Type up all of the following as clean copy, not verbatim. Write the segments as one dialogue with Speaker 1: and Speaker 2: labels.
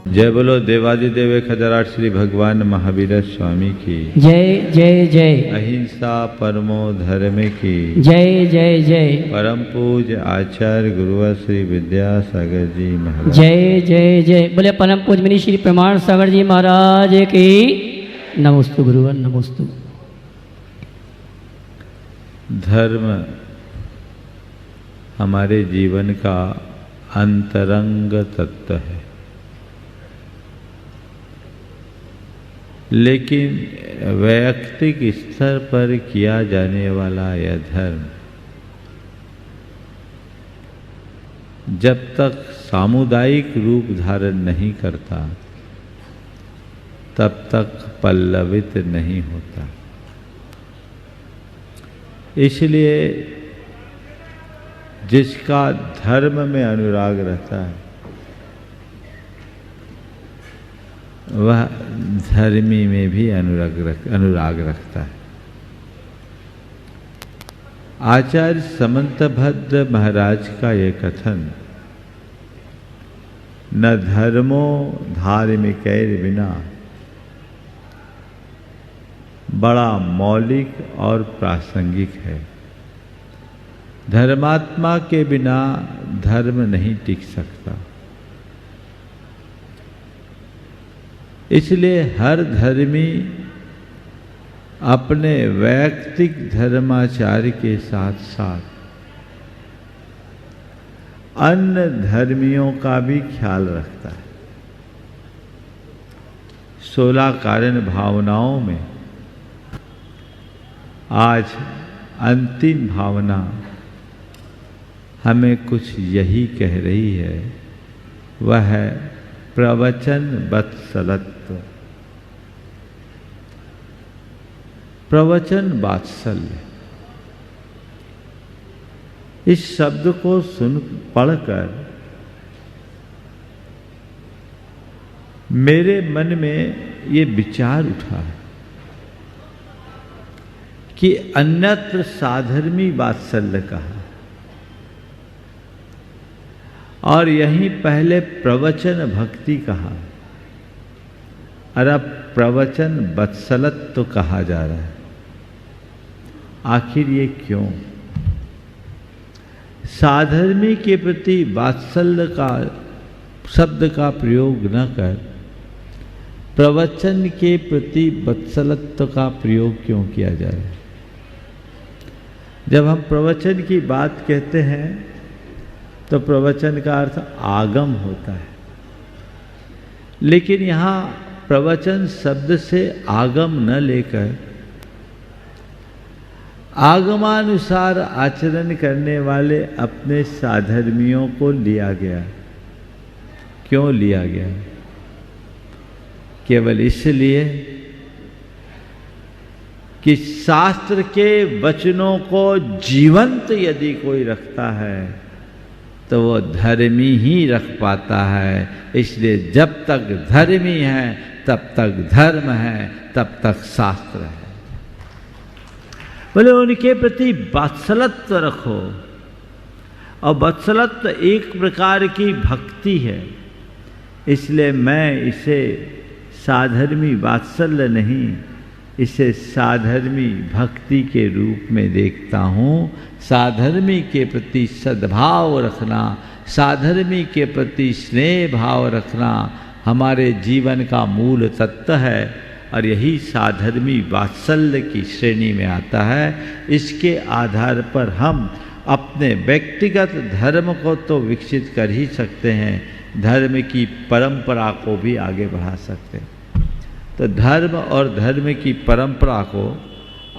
Speaker 1: जय बोलो देवादिदेव खजराट श्री भगवान महावीर स्वामी की
Speaker 2: जय जय जय।
Speaker 1: अहिंसा परमो धर्म की
Speaker 2: जय जय जय।
Speaker 1: परम पूज्य आचार्य गुरुवर श्री विद्यासागर जी महाराज
Speaker 2: जय जय जय। बोले परम पूज्य मुनि श्री प्रमाण सागर जी महाराज की नमोस्तु गुरुवर नमोस्तु।
Speaker 1: धर्म हमारे जीवन का अंतरंग तत्व है, लेकिन वैयक्तिक स्तर पर किया जाने वाला यह धर्म जब तक सामुदायिक रूप धारण नहीं करता तब तक पल्लवित नहीं होता। इसलिए जिसका धर्म में अनुराग रहता है वह धर्मी में भी अनुराग रखता है। आचार्य समंतभद्र महाराज का ये कथन, न धर्मो धार्मिकैर बिना, बड़ा मौलिक और प्रासंगिक है। धर्मात्मा के बिना धर्म नहीं टिक सकता। इसलिए हर धर्मी अपने वैयक्तिक धर्माचार्य के साथ साथ अन्य धर्मियों का भी ख्याल रखता है। 16 कारण भावनाओं में आज अंतिम भावना हमें कुछ यही कह रही है, वह है प्रवचन वत्सलत्व। प्रवचन वात्सल्य, इस शब्द को पढ़कर मेरे मन में ये विचार उठा कि अन्यत्र साधर्मी वात्सल्य कहा और यहीं पहले प्रवचन भक्ति कहा और अब प्रवचन वत्सलत्व तो कहा जा रहा है। आखिर ये क्यों? साधर्मी के प्रति वात्सल्य का शब्द का प्रयोग न कर प्रवचन के प्रति वत्सलत्व का प्रयोग क्यों किया जा रहा है? जब हम प्रवचन की बात कहते हैं तो प्रवचन का अर्थ आगम होता है, लेकिन यहाँ प्रवचन शब्द से आगम न लेकर आगमानुसार आचरण करने वाले अपने साधर्मियों को लिया गया। क्यों लिया गया? केवल इसलिए कि शास्त्र के वचनों को जीवंत यदि कोई रखता है तो वो धर्मी ही रख पाता है। इसलिए जब तक धर्मी है तब तक धर्म है, तब तक शास्त्र है। बोले उनके प्रति वात्सलत्व रखो, और वात्सलत्व एक प्रकार की भक्ति है। इसलिए मैं इसे साधर्मी वात्सल्य नहीं, इसे साधर्मी भक्ति के रूप में देखता हूँ। साधर्मी के प्रति सद्भाव रखना, साधर्मी के प्रति स्नेह भाव रखना हमारे जीवन का मूल तत्व है, और यही साधर्मी वात्सल्य की श्रेणी में आता है। इसके आधार पर हम अपने व्यक्तिगत धर्म को तो विकसित कर ही सकते हैं, धर्म की परंपरा को भी आगे बढ़ा सकते हैं। तो धर्म और धर्म की परंपरा को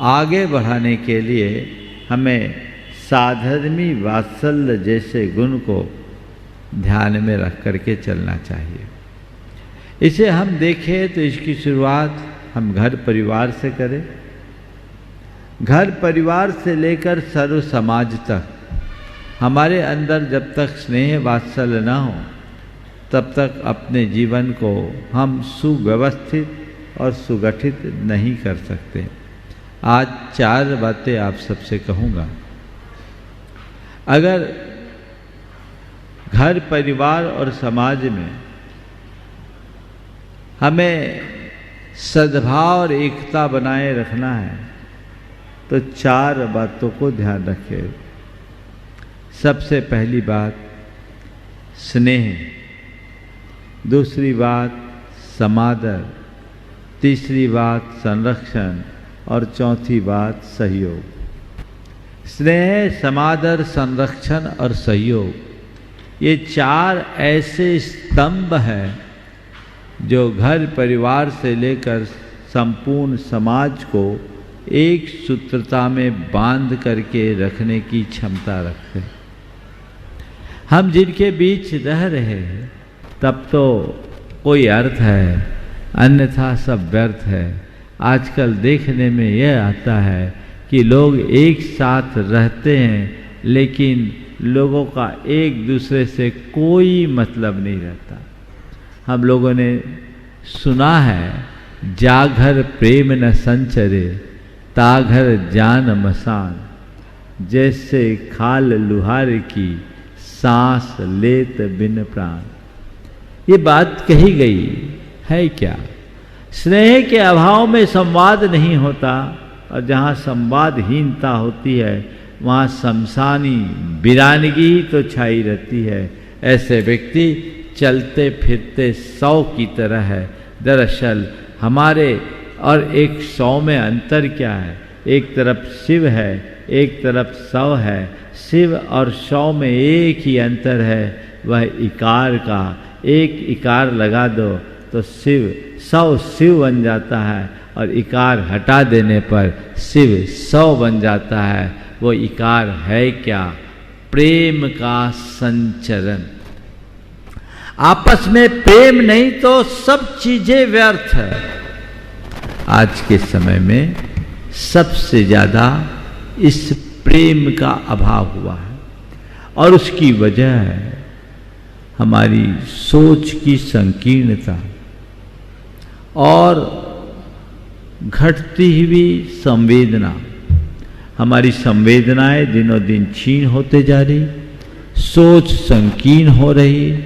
Speaker 1: आगे बढ़ाने के लिए हमें साधर्मी वात्सल्य जैसे गुण को ध्यान में रख करके चलना चाहिए। इसे हम देखें तो इसकी शुरुआत हम घर परिवार से करें। घर परिवार से लेकर सर्व समाज तक हमारे अंदर जब तक स्नेह वात्सल्य न हो तब तक अपने जीवन को हम सुव्यवस्थित और सुगठित नहीं कर सकते। आज 4 बातें आप सबसे कहूँगा। अगर घर परिवार और समाज में हमें सद्भाव और एकता बनाए रखना है तो 4 बातों को ध्यान रखें। सबसे पहली बात स्नेह, दूसरी बात समादर, तीसरी बात संरक्षण और चौथी बात सहयोग। स्नेह, समादर, संरक्षण और सहयोग, ये 4 ऐसे स्तंभ हैं जो घर परिवार से लेकर संपूर्ण समाज को एक सूत्रता में बांध करके रखने की क्षमता रखते हैं। हम जिनके बीच रह रहे हैं तब तो कोई अर्थ है, अन्यथा सब व्यर्थ है। आजकल देखने में यह आता है कि लोग एक साथ रहते हैं लेकिन लोगों का एक दूसरे से कोई मतलब नहीं रहता। हम लोगों ने सुना है, जाघर प्रेम न संचरे ताघर जान मसान, जैसे खाल लुहार की सांस लेत बिन प्राण। ये बात कही गई है क्या? स्नेह के अभाव में संवाद नहीं होता और जहाँ संवादहीनता होती है वहाँ शमशानी वीरानगी ही तो छाई रहती है। ऐसे व्यक्ति चलते फिरते 100 की तरह है। दरअसल हमारे और एक 100 में अंतर क्या है? एक तरफ शिव है, एक तरफ 100 है। शिव और 100 में एक ही अंतर है, वह इकार का। एक इकार लगा दो तो शिव 100 शिव बन जाता है और इकार हटा देने पर शिव 100 बन जाता है। वो इकार है क्या? प्रेम का संचरण। आपस में प्रेम नहीं तो सब चीजें व्यर्थ है। आज के समय में सबसे ज्यादा इस प्रेम का अभाव हुआ है और उसकी वजह है हमारी सोच की संकीर्णता और घटती हुई संवेदना। हमारी संवेदनाएं दिनों दिन क्षीण होते जा रही, सोच संकीर्ण हो रही,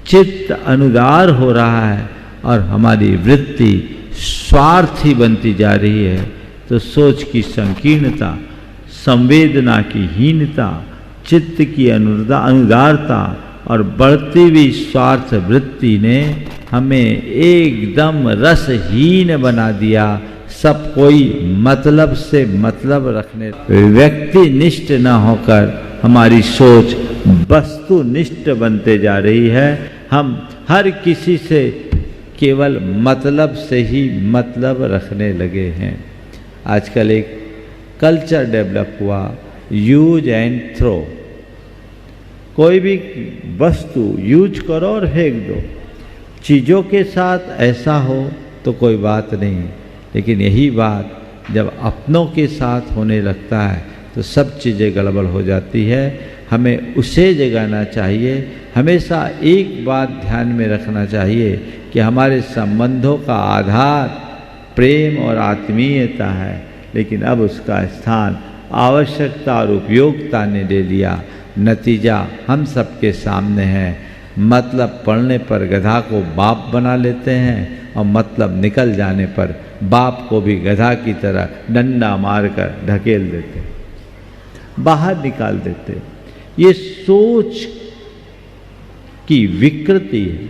Speaker 1: चित्त अनुदार हो रहा है और हमारी वृत्ति स्वार्थी बनती जा रही है। तो सोच की संकीर्णता, संवेदना की हीनता, चित्त की अनुदारता और बढ़ती हुई स्वार्थ वृत्ति ने हमें एकदम रसहीन बना दिया। सब कोई मतलब से मतलब रखने, व्यक्ति निष्ठ न होकर हमारी सोच वस्तुनिष्ठ बनते जा रही है। हम हर किसी से केवल मतलब से ही मतलब रखने लगे हैं। आजकल एक कल्चर डेवलप हुआ, यूज एंड थ्रो। कोई भी वस्तु यूज करो और फेंक दो। चीज़ों के साथ ऐसा हो तो कोई बात नहीं, लेकिन यही बात जब अपनों के साथ होने लगता है तो सब चीज़ें गड़बड़ हो जाती है। हमें उसे जगाना चाहिए। हमेशा एक बात ध्यान में रखना चाहिए कि हमारे संबंधों का आधार प्रेम और आत्मीयता है, लेकिन अब उसका स्थान आवश्यकता और उपयोगिता ने ले लिया। नतीजा हम सबके सामने है। मतलब पड़ने पर गधा को बाप बना लेते हैं और मतलब निकल जाने पर बाप को भी गधा की तरह डंडा मारकर ढकेल देते, बाहर निकाल देते। ये सोच की विकृति है।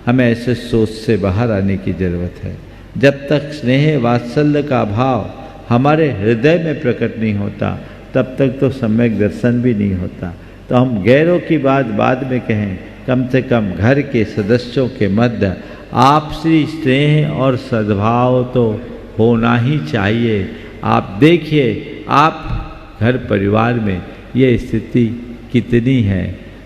Speaker 1: हमें ऐसे सोच से बाहर आने की जरूरत है। जब तक स्नेह वात्सल्य का भाव हमारे हृदय में प्रकट नहीं होता तब तक तो सम्यक दर्शन भी नहीं होता। तो हम गैरों की बात बाद में कहें, कम से कम घर के सदस्यों के मध्य आपसी स्नेह और सद्भाव तो होना ही चाहिए। आप देखिए, आप घर परिवार में ये स्थिति कितनी है।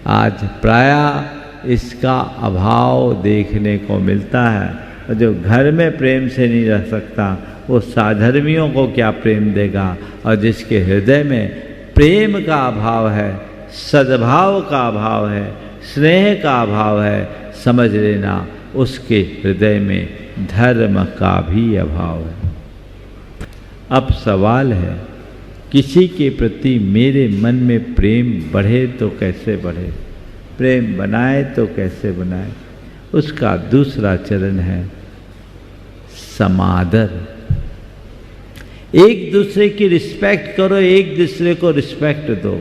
Speaker 1: आज प्रायः इसका अभाव देखने को मिलता है। और जो घर में प्रेम से नहीं रह सकता वो साधर्मियों को क्या प्रेम देगा। और जिसके हृदय में प्रेम का अभाव है, सद्भाव का अभाव है, स्नेह का अभाव है, समझ लेना उसके हृदय में धर्म का भी अभाव है। अब सवाल है, किसी के प्रति मेरे मन में प्रेम बढ़े तो कैसे बढ़े, प्रेम बनाए तो कैसे बनाए। उसका दूसरा चरण है समादर। एक दूसरे की रिस्पेक्ट करो, एक दूसरे को रिस्पेक्ट दो,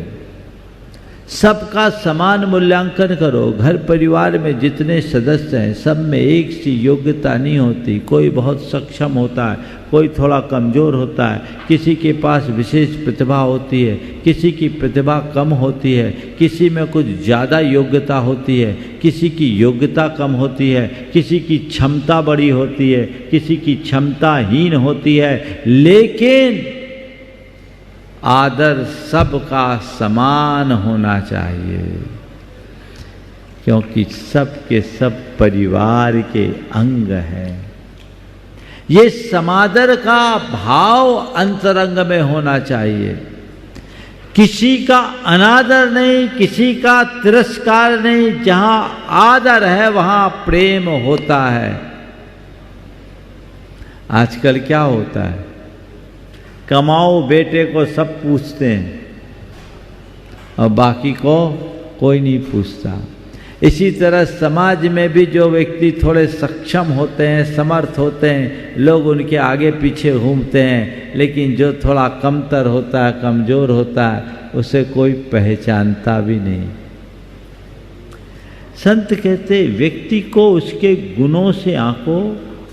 Speaker 1: सबका समान मूल्यांकन करो। घर परिवार में जितने सदस्य हैं सब में एक सी योग्यता नहीं होती। कोई बहुत सक्षम होता है, कोई थोड़ा कमज़ोर होता है, किसी के पास विशेष प्रतिभा होती है, किसी की प्रतिभा कम होती है, किसी में कुछ ज़्यादा योग्यता होती है, किसी की योग्यता कम होती है, किसी की क्षमता बड़ी होती है, किसी की क्षमताहीन होती है, लेकिन आदर सबका समान होना चाहिए, क्योंकि सब के सब परिवार के अंग हैं। ये समादर का भाव अंतरंग में होना चाहिए। किसी का अनादर नहीं, किसी का तिरस्कार नहीं। जहां आदर है वहां प्रेम होता है। आजकल क्या होता है, कमाओ बेटे को सब पूछते हैं और बाकी को कोई नहीं पूछता। इसी तरह समाज में भी जो व्यक्ति थोड़े सक्षम होते हैं, समर्थ होते हैं, लोग उनके आगे पीछे घूमते हैं, लेकिन जो थोड़ा कमतर होता है, कमज़ोर होता है, उसे कोई पहचानता भी नहीं। संत कहते व्यक्ति को उसके गुणों से आंको,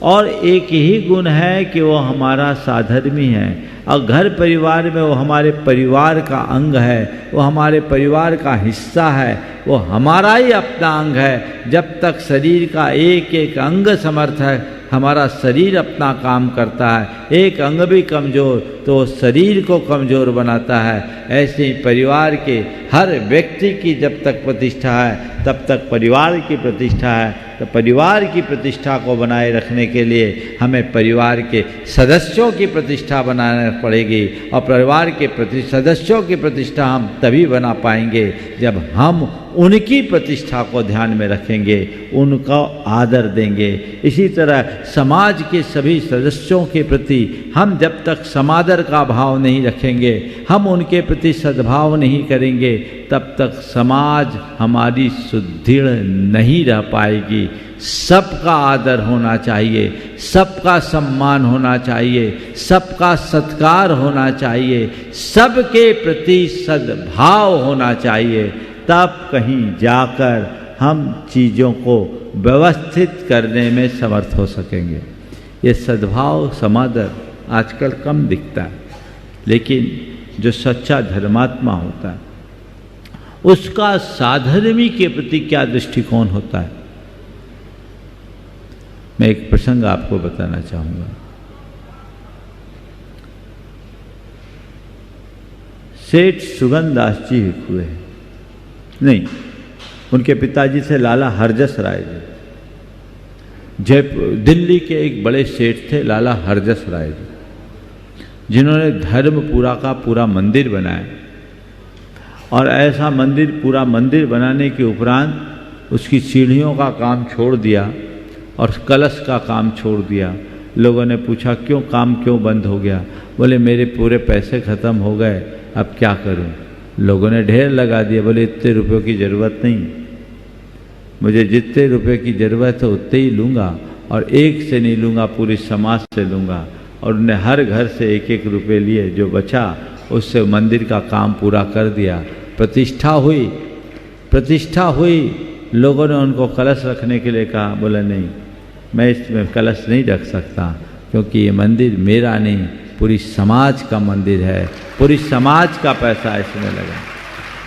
Speaker 1: और एक ही गुण है कि वो हमारा साधर्मी है, और घर परिवार में वो हमारे परिवार का अंग है, वो हमारे परिवार का हिस्सा है, वो हमारा ही अपना अंग है। जब तक शरीर का एक एक अंग समर्थ है, हमारा शरीर अपना काम करता है, एक अंग भी कमज़ोर तो शरीर को कमज़ोर बनाता है। ऐसे ही परिवार के हर व्यक्ति की जब तक प्रतिष्ठा है तब तक परिवार की प्रतिष्ठा है। तो परिवार की प्रतिष्ठा को बनाए रखने के लिए हमें परिवार के सदस्यों की प्रतिष्ठा बनाना पड़ेगी, और परिवार के सदस्यों की प्रतिष्ठा हम तभी बना पाएंगे जब हम उनकी प्रतिष्ठा को ध्यान में रखेंगे, उनका आदर देंगे। इसी तरह समाज के सभी सदस्यों के प्रति हम जब तक समादर का भाव नहीं रखेंगे, हम उनके प्रति सद्भाव नहीं करेंगे, तब तक समाज हमारी सुदृढ़ नहीं रह पाएगी। सबका आदर होना चाहिए, सबका सम्मान होना चाहिए, सबका सत्कार होना चाहिए, सबके प्रति सद्भाव होना चाहिए। तब कहीं जाकर हम चीज़ों को व्यवस्थित करने में समर्थ हो सकेंगे। ये सद्भाव समादर आजकल कम दिखता है, लेकिन जो सच्चा धर्मात्मा होता है उसका साधर्मी के प्रति क्या दृष्टिकोण होता है। मैं एक प्रसंग आपको बताना चाहूँगा। सेठ सुगंधास जी हुए हैं, नहीं, उनके पिताजी से लाला हरजस राय जी। जयपुर दिल्ली के एक बड़े सेठ थे लाला हरजस राय जी, जिन्होंने धर्मपुरा का पूरा मंदिर बनाया, और ऐसा मंदिर पूरा मंदिर बनाने के उपरांत उसकी सीढ़ियों का काम छोड़ दिया और कलश का काम छोड़ दिया। लोगों ने पूछा क्यों, काम क्यों बंद हो गया? बोले मेरे पूरे पैसे ख़त्म हो गए, अब क्या करूं? लोगों ने ढेर लगा दिया, बोले इतने रुपयों की ज़रूरत नहीं, मुझे जितने रुपए की ज़रूरत है उतने ही लूँगा, और एक से नहीं लूँगा, पूरी समाज से लूँगा। और उन्होंने हर घर से एक एक रुपये लिए, जो बचा उससे मंदिर का काम पूरा कर दिया। प्रतिष्ठा हुई, लोगों ने उनको कलश रखने के लिए कहा, बोला नहीं, मैं इसमें कलश नहीं रख सकता, क्योंकि ये मंदिर मेरा नहीं, पूरी समाज का मंदिर है, पूरी समाज का पैसा इसमें लगा,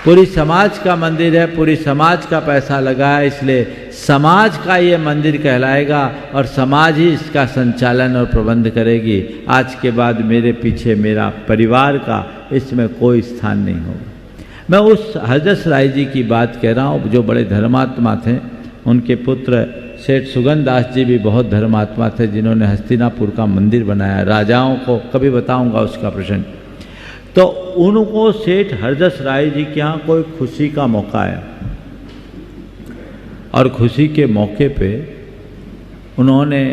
Speaker 1: पूरी समाज का मंदिर है, पूरी समाज का पैसा लगा है, इसलिए समाज का ये मंदिर कहलाएगा और समाज ही इसका संचालन और प्रबंध करेगी। आज के बाद मेरे पीछे मेरा परिवार का इसमें कोई स्थान नहीं होगा। मैं उस हरजस राय जी की बात कह रहा हूँ जो बड़े धर्मात्मा थे। उनके पुत्र सेठ सुगंधास जी भी बहुत धर्मात्मा थे, जिन्होंने हस्तिनापुर का मंदिर बनाया। राजाओं को कभी बताऊंगा उसका प्रश्न। तो उनको सेठ हरजस राय जी के यहाँ कोई खुशी का मौका आया, और खुशी के मौके पे उन्होंने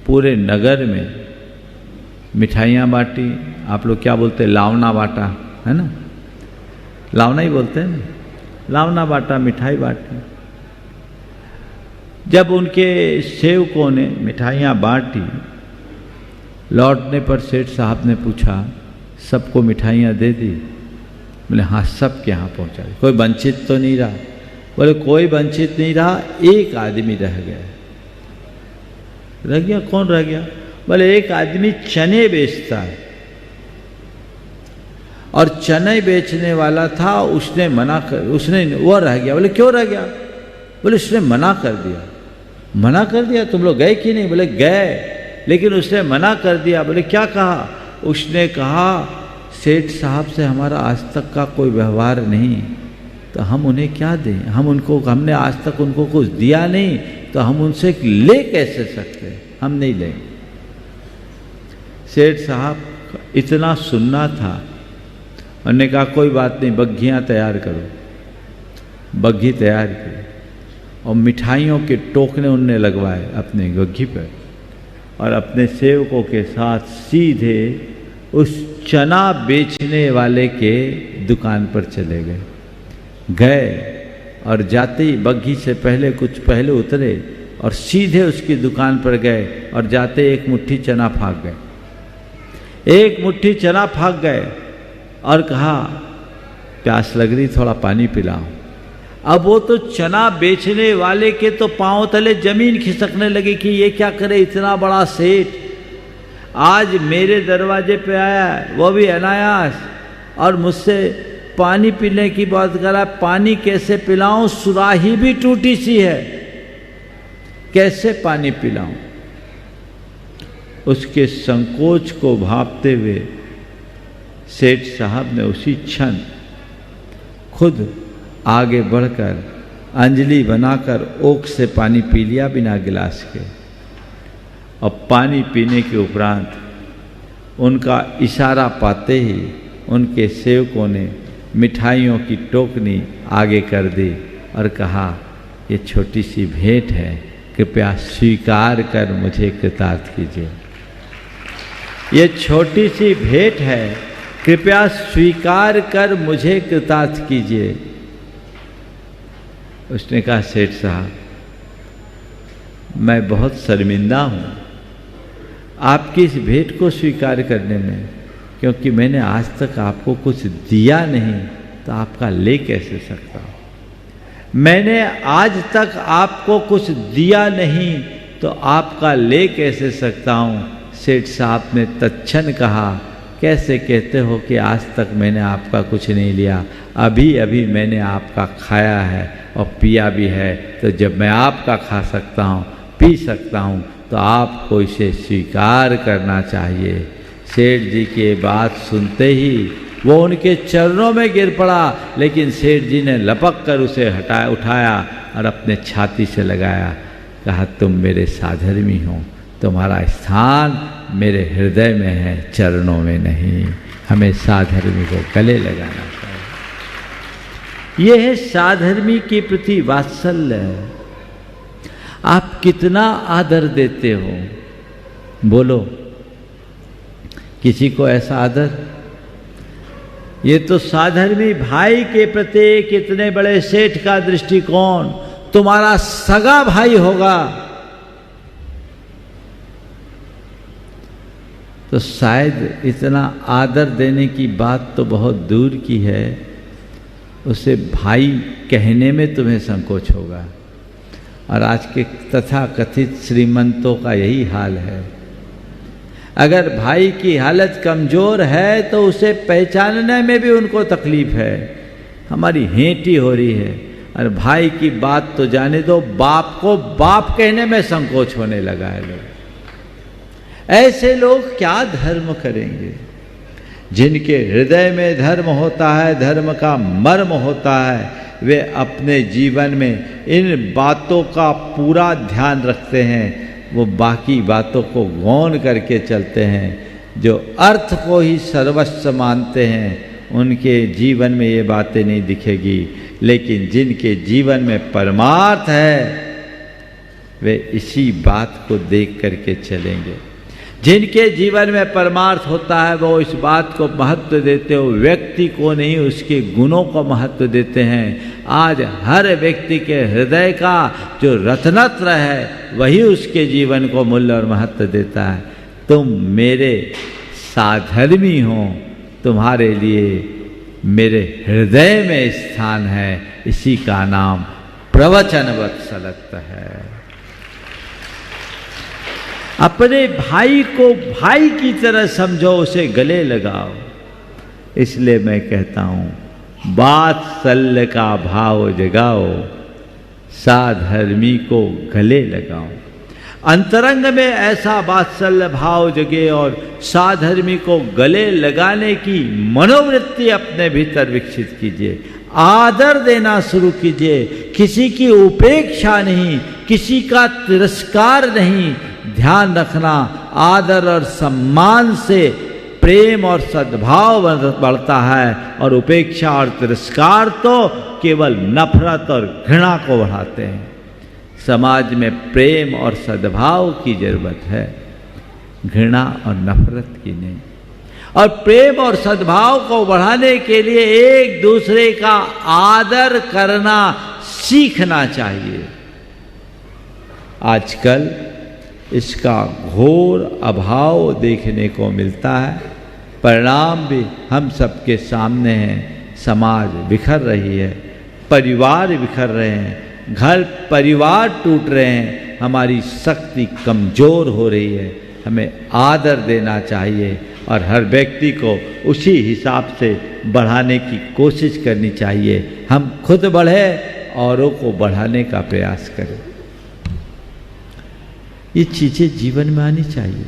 Speaker 1: पूरे नगर में मिठाइयाँ बांटी। आप लोग क्या बोलते हैं, लावना बांटा, है ना, लावना ही बोलते हैं ना, लावना बांटा, मिठाई बांटी। जब उनके सेवकों ने मिठाइयाँ बांटी, लौटने पर सेठ साहब ने पूछा, सबको मिठाइयाँ दे दी? बोले हाँ, सब के यहाँ पहुँचा दी। कोई वंचित तो नहीं रहा? बोले कोई वंचित नहीं रहा, एक आदमी रह गया। रह गया? कौन रह गया? बोले एक आदमी चने बेचता है और चने बेचने वाला था, उसने मना कर, उसने वो रह गया। बोले क्यों रह गया? बोले उसने मना कर दिया। मना कर दिया? तुम लोग गए कि नहीं? बोले गए, लेकिन उसने मना कर दिया। बोले क्या कहा? उसने कहा सेठ साहब से हमारा आज तक का कोई व्यवहार नहीं, तो हम उन्हें क्या दें? हमने आज तक उनको कुछ दिया नहीं, तो हम उनसे ले कैसे सकते? हम नहीं लेंगे। सेठ साहब इतना सुनना था, उन्होंने कहा कोई बात नहीं, बग्घियाँ तैयार करो। बग्घी तैयार की और मिठाइयों के टोकने उनने लगवाए अपने बग्घी पर, और अपने सेवकों के साथ सीधे उस चना बेचने वाले के दुकान पर चले गए और जाते ही बग्घी से कुछ पहले उतरे और सीधे उसकी दुकान पर गए और जाते एक मुट्ठी चना फाँक गए। एक मुट्ठी चना फाँक गए और कहा प्यास लग रही, थोड़ा पानी पिलाओ। अब वो तो चना बेचने वाले के तो पांव तले जमीन खिसकने लगी कि ये क्या करे, इतना बड़ा सेठ आज मेरे दरवाजे पे आया है, वो भी अनायास, और मुझसे पानी पीने की बात कर रहा है। पानी कैसे पिलाऊं? सुराही भी टूटी सी है, कैसे पानी पिलाऊं? उसके संकोच को भांपते हुए सेठ साहब ने उसी क्षण खुद आगे बढ़कर अंजलि बनाकर ओक से पानी पी लिया बिना गिलास के। और पानी पीने के उपरांत उनका इशारा पाते ही उनके सेवकों ने मिठाइयों की टोकनी आगे कर दी और कहा ये छोटी सी भेंट है, कृपया स्वीकार कर मुझे कृतार्थ कीजिए। ये छोटी सी भेंट है, कृपया स्वीकार कर मुझे कृतार्थ कीजिए। उसने कहा सेठ साहब मैं बहुत शर्मिंदा हूँ आपकी इस भेंट को स्वीकार करने में, क्योंकि मैंने आज तक आपको कुछ दिया नहीं, तो आपका ले कैसे सकता हूँ? मैंने आज तक आपको कुछ दिया नहीं, तो आपका ले कैसे सकता हूँ? सेठ साहब ने तत्क्षण कहा, कैसे कहते हो कि आज तक मैंने आपका कुछ नहीं लिया? अभी अभी मैंने आपका खाया है और पिया भी है, तो जब मैं आपका खा सकता हूँ, पी सकता हूँ, तो आपको इसे स्वीकार करना चाहिए। सेठ जी की बात सुनते ही वो उनके चरणों में गिर पड़ा, लेकिन सेठ जी ने लपक कर उसे उठाया और अपने छाती से लगाया। कहा तुम मेरे साधर्मी हो, तुम्हारा स्थान मेरे हृदय में है, चरणों में नहीं। हमें साधर्मी को गले लगाना चाहिए। यह है साधर्मी के प्रति वात्सल्य। आप कितना आदर देते हो? बोलो, किसी को ऐसा आदर? ये तो साधर्मी भाई के प्रति कितने बड़े सेठ का दृष्टिकोण, तुम्हारा सगा भाई होगा तो शायद इतना आदर देने की बात तो बहुत दूर की है, उसे भाई कहने में तुम्हें संकोच होगा। और आज के तथा कथित श्रीमंतों का यही हाल है। अगर भाई की हालत कमज़ोर है तो उसे पहचानने में भी उनको तकलीफ है। हमारी हेंटी हो रही है, और भाई की बात तो जाने दो, बाप को बाप कहने में संकोच होने लगा है लोग। ऐसे लोग क्या धर्म करेंगे? जिनके हृदय में धर्म होता है, धर्म का मर्म होता है, वे अपने जीवन में इन बातों का पूरा ध्यान रखते हैं। वो बाकी बातों को गौण करके चलते हैं। जो अर्थ को ही सर्वस्व मानते हैं, उनके जीवन में ये बातें नहीं दिखेगी। लेकिन जिनके जीवन में परमार्थ है, वे इसी बात को देख करके चलेंगे। जिनके जीवन में परमार्थ होता है वो इस बात को महत्व देते हो, व्यक्ति को नहीं उसके गुणों को महत्व देते हैं। आज हर व्यक्ति के हृदय का जो रत्नत्र है वही उसके जीवन को मूल्य और महत्व देता है। तुम मेरे साधर्मी हो, तुम्हारे लिए मेरे हृदय में स्थान है, इसी का नाम प्रवचन वत्सलत्व है। अपने भाई को भाई की तरह समझो, उसे गले लगाओ। इसलिए मैं कहता हूं वात्सल्य का भाव जगाओ, साधर्मी को गले लगाओ। अंतरंग में ऐसा वात्सल्य भाव जगे और साधर्मी को गले लगाने की मनोवृत्ति अपने भीतर विकसित कीजिए। आदर देना शुरू कीजिए, किसी की उपेक्षा नहीं, किसी का तिरस्कार नहीं। ध्यान रखना, आदर और सम्मान से प्रेम और सद्भाव बढ़ता है और उपेक्षा और तिरस्कार तो केवल नफरत और घृणा को बढ़ाते हैं। समाज में प्रेम और सद्भाव की जरूरत है, घृणा और नफरत की नहीं। और प्रेम और सद्भाव को बढ़ाने के लिए एक दूसरे का आदर करना सीखना चाहिए। आजकल इसका घोर अभाव देखने को मिलता है, परिणाम भी हम सबके सामने हैं। समाज बिखर रही है, परिवार बिखर रहे हैं, घर परिवार टूट रहे हैं, हमारी शक्ति कमज़ोर हो रही है। हमें आदर देना चाहिए और हर व्यक्ति को उसी हिसाब से बढ़ाने की कोशिश करनी चाहिए। हम खुद बढ़े, औरों को बढ़ाने का प्रयास करें। ये चीजें जीवन में आनी चाहिए।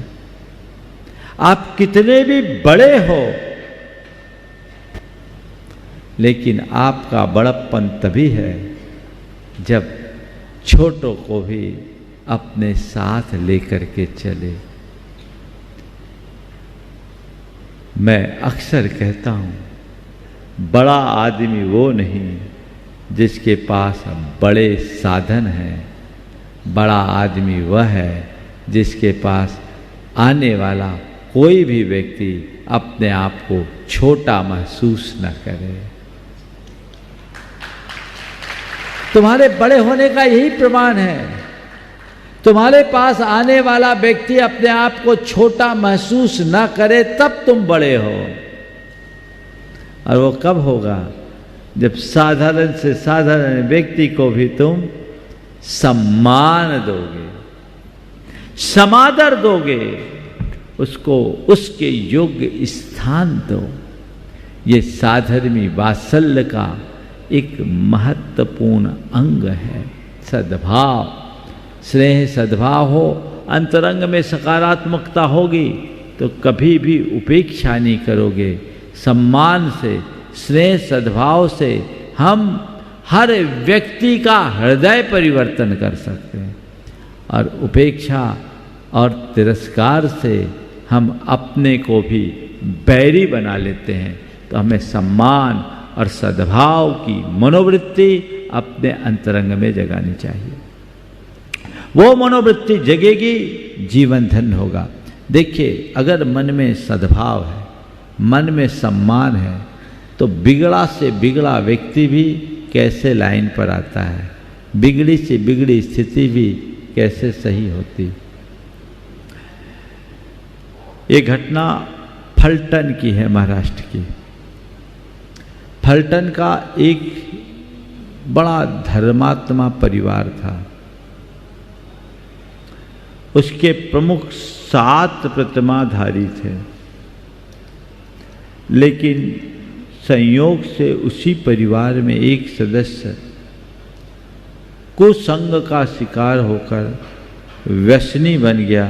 Speaker 1: आप कितने भी बड़े हो, लेकिन आपका बड़प्पन तभी है जब छोटों को भी अपने साथ लेकर के चले। मैं अक्सर कहता हूं, बड़ा आदमी वो नहीं जिसके पास बड़े साधन हैं, बड़ा आदमी वह है जिसके पास आने वाला कोई भी व्यक्ति अपने आप को छोटा महसूस न करे। तुम्हारे बड़े होने का यही प्रमाण है। तुम्हारे पास आने वाला व्यक्ति अपने आप को छोटा महसूस न करे तब तुम बड़े हो। और वो कब होगा? जब साधारण से साधारण व्यक्ति को भी तुम सम्मान दोगे, समादर दोगे, उसको उसके योग्य स्थान दो। ये साधर्मी वात्सल्य का एक महत्वपूर्ण अंग है। सद्भाव, स्नेह सद्भाव हो, अंतरंग में सकारात्मकता होगी तो कभी भी उपेक्षा नहीं करोगे। सम्मान से, स्नेह सद्भाव से हम हर व्यक्ति का हृदय परिवर्तन कर सकते हैं। और उपेक्षा और तिरस्कार से हम अपने को भी बैरी बना लेते हैं। तो हमें सम्मान और सद्भाव की मनोवृत्ति अपने अंतरंग में जगानी चाहिए। वो मनोवृत्ति जगेगी, जीवन धन्य होगा। देखिए, अगर मन में सद्भाव है, मन में सम्मान है, तो बिगड़ा से बिगड़ा व्यक्ति भी कैसे लाइन पर आता है, बिगड़ी से बिगड़ी स्थिति भी कैसे सही होती। ये घटना फलटन की है, महाराष्ट्र की। फलटन का एक बड़ा धर्मात्मा परिवार था। उसके प्रमुख 7 प्रतिमाधारी थे, लेकिन संयोग से उसी परिवार में एक सदस्य कुसंग का शिकार होकर व्यसनी बन गया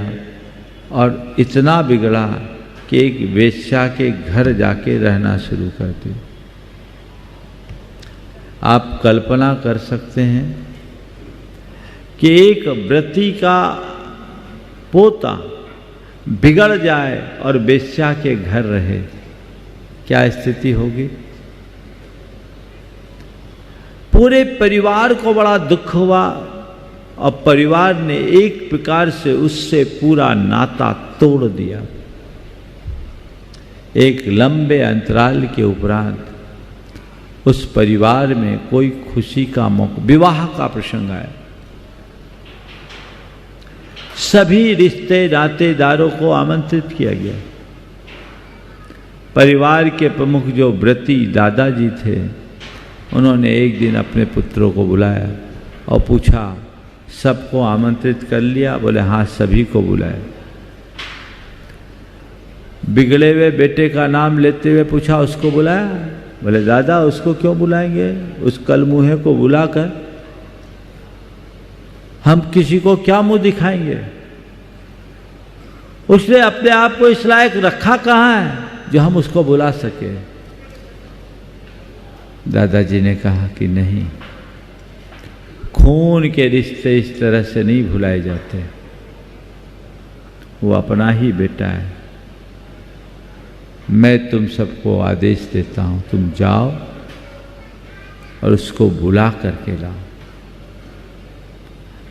Speaker 1: और इतना बिगड़ा कि एक वेश्या के घर जाके रहना शुरू कर दिया। आप कल्पना कर सकते हैं कि एक व्रती का पोता बिगड़ जाए और वेश्या के घर रहे, क्या स्थिति होगी। पूरे परिवार को बड़ा दुख हुआ, और परिवार ने एक प्रकार से उससे पूरा नाता तोड़ दिया। एक लंबे अंतराल के उपरांत उस परिवार में कोई खुशी का मौका, विवाह का प्रसंग आया। सभी रिश्ते नातेदारों को आमंत्रित किया गया। परिवार के प्रमुख जो व्रती दादाजी थे, उन्होंने एक दिन अपने पुत्रों को बुलाया और पूछा, सबको आमंत्रित कर लिया? बोले हाँ, सभी को बुलाया। बिगड़े हुए बेटे का नाम लेते हुए पूछा, उसको बुलाया? बोले दादा, उसको क्यों बुलाएंगे? उस कलमुहे को बुलाकर हम किसी को क्या मुंह दिखाएंगे? उसने अपने आप को इस लायक रखा कहाँ है जो हम उसको बुला सके? दादाजी ने कहा कि नहीं, खून के रिश्ते इस तरह से नहीं भुलाए जाते। वो अपना ही बेटा है। मैं तुम सबको आदेश देता हूं, तुम जाओ और उसको बुला करके लाओ।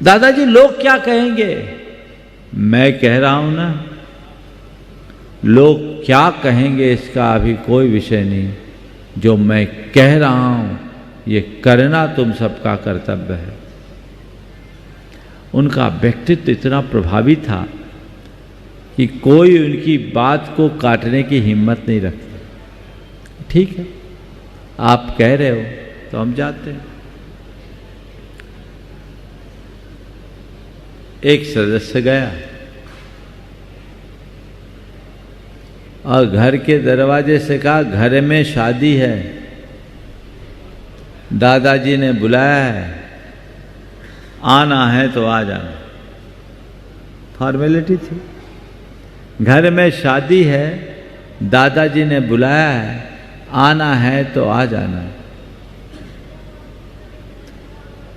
Speaker 1: दादाजी, लोग क्या कहेंगे? मैं कह रहा हूं ना, लोग क्या कहेंगे इसका अभी कोई विषय नहीं। जो मैं कह रहा हूं ये करना तुम सबका कर्तव्य है। उनका व्यक्तित्व इतना प्रभावी था कि कोई उनकी बात को काटने की हिम्मत नहीं रखता। ठीक है, आप कह रहे हो तो हम जाते हैं। एक सदस्य गया और घर के दरवाजे से कहा, घर में शादी है, दादाजी ने बुलाया है, आना है तो आ जाना। फॉर्मेलिटी थी। घर में शादी है, दादाजी ने बुलाया है, आना है तो आ जाना।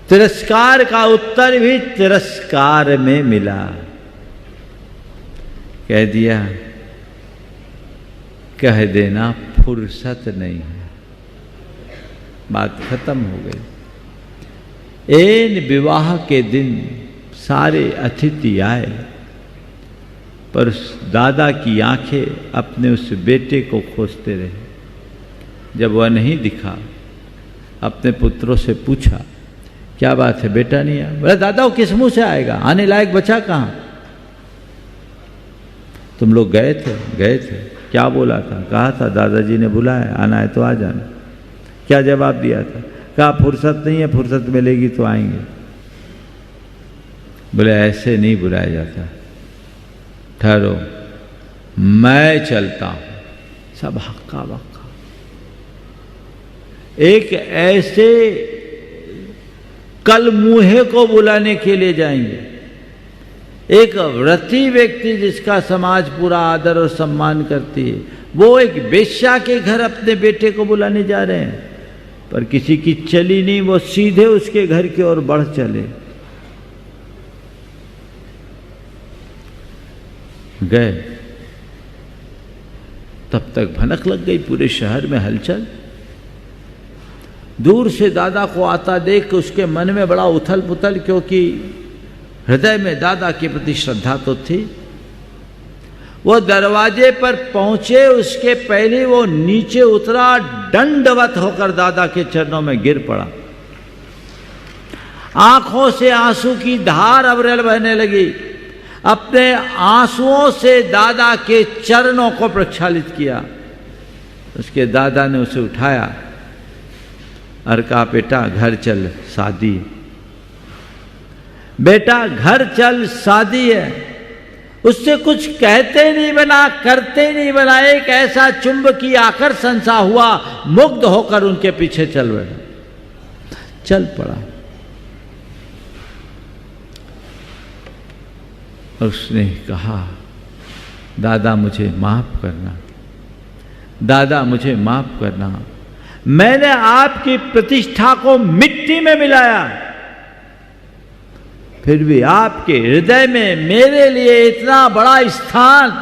Speaker 1: तिरस्कार का उत्तर भी तिरस्कार में मिला। कह दिया, कह देना फुर्सत नहीं है। बात खत्म हो गई। एन विवाह के दिन सारे अतिथि आए, पर उस दादा की आंखें अपने उस बेटे को खोजते रहे। जब वह नहीं दिखा, अपने पुत्रों से पूछा, क्या बात है, बेटा नहीं आया? बोला, दादा वो किस मुंह से आएगा, आने लायक बचा कहां? तुम लोग गए थे? गए थे। क्या बोला था? कहा था दादाजी ने बुलाया, आना है तो आ जाना। क्या जवाब दिया था? कहा फुर्सत नहीं है, फुर्सत मिलेगी तो आएंगे। बोले ऐसे नहीं बुलाया जाता, ठहरो मैं चलता हूं। सब हक्का बक्का। एक ऐसे कल मुहे को बुलाने के लिए जाएंगे। एक व्रती व्यक्ति जिसका समाज पूरा आदर और सम्मान करती है, वो एक वेश्या के घर अपने बेटे को बुलाने जा रहे हैं। पर किसी की चली नहीं, वो सीधे उसके घर की ओर बढ़ चले। गए, तब तक भनक लग गई, पूरे शहर में हलचल। दूर से दादा को आता देख उसके मन में बड़ा उथल पुथल, क्योंकि हृदय में दादा के प्रति श्रद्धा तो थी। वो दरवाजे पर पहुंचे, उसके पहले वो नीचे उतरा, दंडवत होकर दादा के चरणों में गिर पड़ा। आंखों से आंसू की धार अविरल बहने लगी। अपने आंसुओं से दादा के चरणों को प्रक्षालित किया। उसके दादा ने उसे उठाया और कहा, बेटा घर चल, शादी। बेटा घर चल, शादी है। उससे कुछ कहते नहीं बना, करते नहीं बना। एक ऐसा चुंबकीय आकर्षण सा हुआ, मुग्ध होकर उनके पीछे चल बैठा, चल पड़ा। उसने कहा, दादा मुझे माफ करना, दादा मुझे माफ करना, मैंने आपकी प्रतिष्ठा को मिट्टी में मिलाया, फिर भी आपके हृदय में मेरे लिए इतना बड़ा स्थान।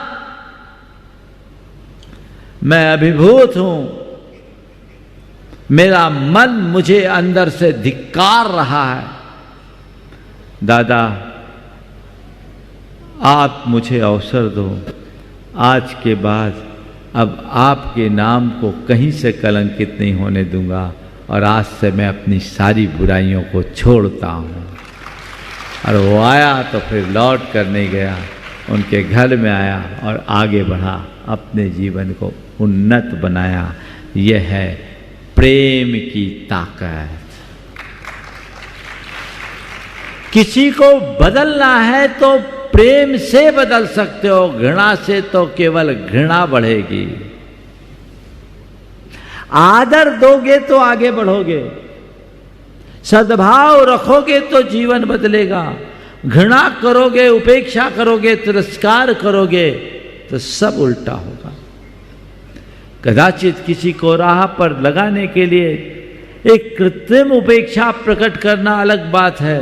Speaker 1: मैं अभिभूत हूं। मेरा मन मुझे अंदर से धिक्कार रहा है। दादा आप मुझे अवसर दो, आज के बाद अब आपके नाम को कहीं से कलंकित नहीं होने दूंगा और आज से मैं अपनी सारी बुराइयों को छोड़ता हूँ। और वो आया तो फिर लौट कर नहीं गया, उनके घर में आया और आगे बढ़ा, अपने जीवन को उन्नत बनाया। यह है प्रेम की ताकत। किसी को बदलना है तो प्रेम से बदल सकते हो, घृणा से तो केवल घृणा बढ़ेगी। आदर दोगे तो आगे बढ़ोगे, सद्भाव रखोगे तो जीवन बदलेगा। घृणा करोगे, उपेक्षा करोगे, तिरस्कार करोगे तो सब उल्टा होगा। कदाचित किसी को राह पर लगाने के लिए एक कृत्रिम उपेक्षा प्रकट करना अलग बात है,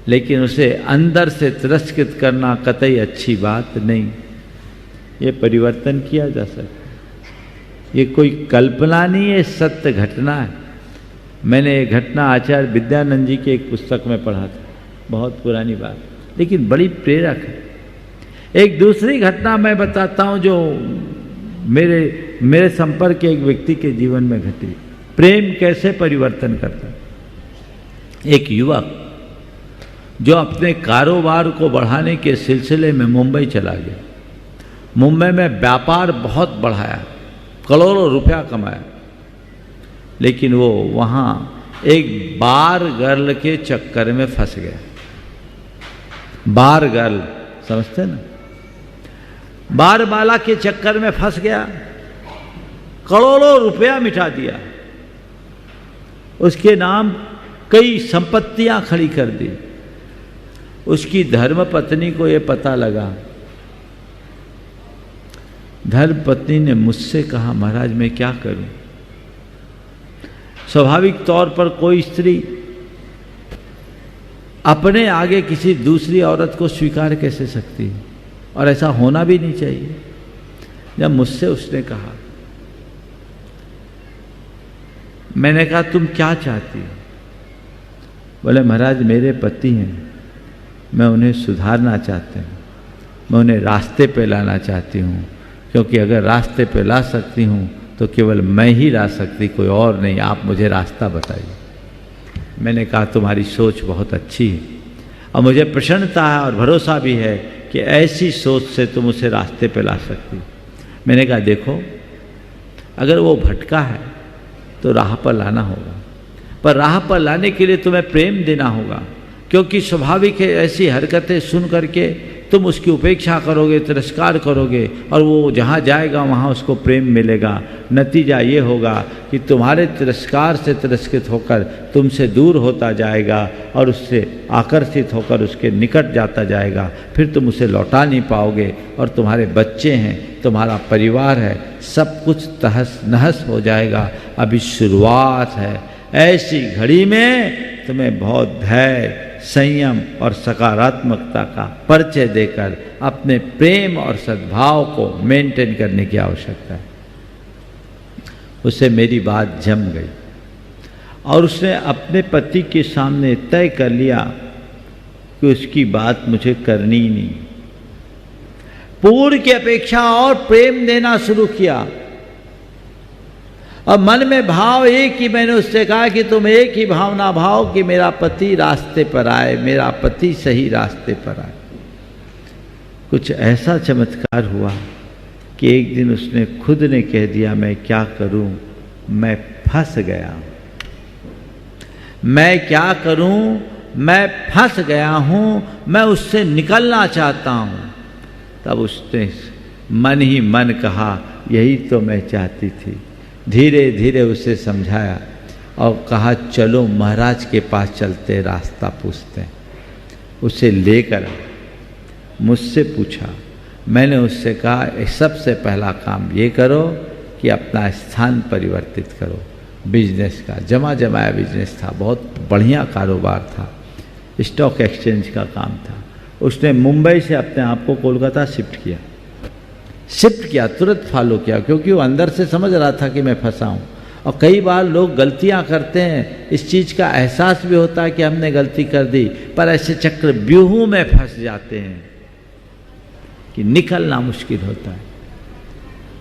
Speaker 1: लेकिन उसे अंदर से तिरस्कृत करना कतई अच्छी बात नहीं। ये परिवर्तन किया जा सकता है, ये कोई कल्पना नहीं है, सत्य घटना है। मैंने ये घटना आचार्य विद्यानंद जी के एक पुस्तक में पढ़ा था, बहुत पुरानी बात, लेकिन बड़ी प्रेरक है। एक दूसरी घटना मैं बताता हूँ जो मेरे संपर्क के एक व्यक्ति के जीवन में घटी। प्रेम कैसे परिवर्तन करता है। एक युवक जो अपने कारोबार को बढ़ाने के सिलसिले में मुंबई चला गया, मुंबई में व्यापार बहुत बढ़ाया, करोड़ों रुपया कमाया, लेकिन वो वहाँ एक बार गर्ल के चक्कर में फंस गया। बार गर्ल समझते ना, बार बाला के चक्कर में फंस गया, करोड़ों रुपया मिटा दिया, उसके नाम कई संपत्तियां खड़ी कर दी। उसकी धर्मपत्नी को यह पता लगा। धर्मपत्नी ने मुझसे कहा, महाराज मैं क्या करूं। स्वाभाविक तौर पर कोई स्त्री अपने आगे किसी दूसरी औरत को स्वीकार कैसे सकती है, और ऐसा होना भी नहीं चाहिए। जब मुझसे उसने कहा, मैंने कहा तुम क्या चाहती हो। बोले महाराज मेरे पति हैं, मैं उन्हें सुधारना चाहती हूँ, मैं उन्हें रास्ते पे लाना चाहती हूँ, क्योंकि अगर रास्ते पे ला सकती हूँ तो केवल मैं ही ला सकती, कोई और नहीं, आप मुझे रास्ता बताइए। मैंने कहा तुम्हारी सोच बहुत अच्छी है और मुझे प्रसन्नता है और भरोसा भी है कि ऐसी सोच से तुम उसे रास्ते पे ला सकती। मैंने कहा देखो, अगर वो भटका है तो राह पर लाना होगा, पर राह पर लाने के लिए तुम्हें प्रेम देना होगा, क्योंकि स्वाभाविक है ऐसी हरकतें सुन करके तुम उसकी उपेक्षा करोगे, तिरस्कार करोगे, और वो जहाँ जाएगा वहाँ उसको प्रेम मिलेगा। नतीजा ये होगा कि तुम्हारे तिरस्कार से तिरस्कृत होकर तुमसे दूर होता जाएगा और उससे आकर्षित होकर उसके निकट जाता जाएगा। फिर तुम उसे लौटा नहीं पाओगे और तुम्हारे बच्चे हैं, तुम्हारा परिवार है, सब कुछ तहस नहस हो जाएगा। अभी शुरुआत है। ऐसी घड़ी में तुम्हें बहुत धैर्य, संयम और सकारात्मकता का परिचय देकर अपने प्रेम और सद्भाव को मेंटेन करने की आवश्यकता है। उसे मेरी बात जम गई और उसने अपने पति के सामने तय कर लिया कि उसकी बात मुझे करनी ही नहीं। पूर्व की अपेक्षा और प्रेम देना शुरू किया और मन में भाव एक ही, मैंने उससे कहा कि तुम एक ही भावना भाव कि मेरा पति रास्ते पर आए, मेरा पति सही रास्ते पर आए। कुछ ऐसा चमत्कार हुआ कि एक दिन उसने खुद ने कह दिया, मैं क्या करूं, मैं फंस गया, मैं क्या करूं, मैं फंस गया हूं, मैं उससे निकलना चाहता हूं। तब उसने मन ही मन कहा, यही तो मैं चाहती थी। धीरे धीरे उसे समझाया और कहा, चलो महाराज के पास चलते, रास्ता पूछते हैं। उसे लेकर मुझसे पूछा। मैंने उससे कहा, सबसे पहला काम ये करो कि अपना स्थान परिवर्तित करो। बिजनेस का जमा जमाया बिजनेस था, बहुत बढ़िया कारोबार था, स्टॉक एक्सचेंज का काम था। उसने मुंबई से अपने आप को कोलकाता शिफ्ट किया, तुरंत फॉलो किया, क्योंकि वो अंदर से समझ रहा था कि मैं फंसा हूँ। और कई बार लोग गलतियां करते हैं, इस चीज़ का एहसास भी होता है कि हमने गलती कर दी, पर ऐसे चक्रव्यूह में फंस जाते हैं कि निकलना मुश्किल होता है।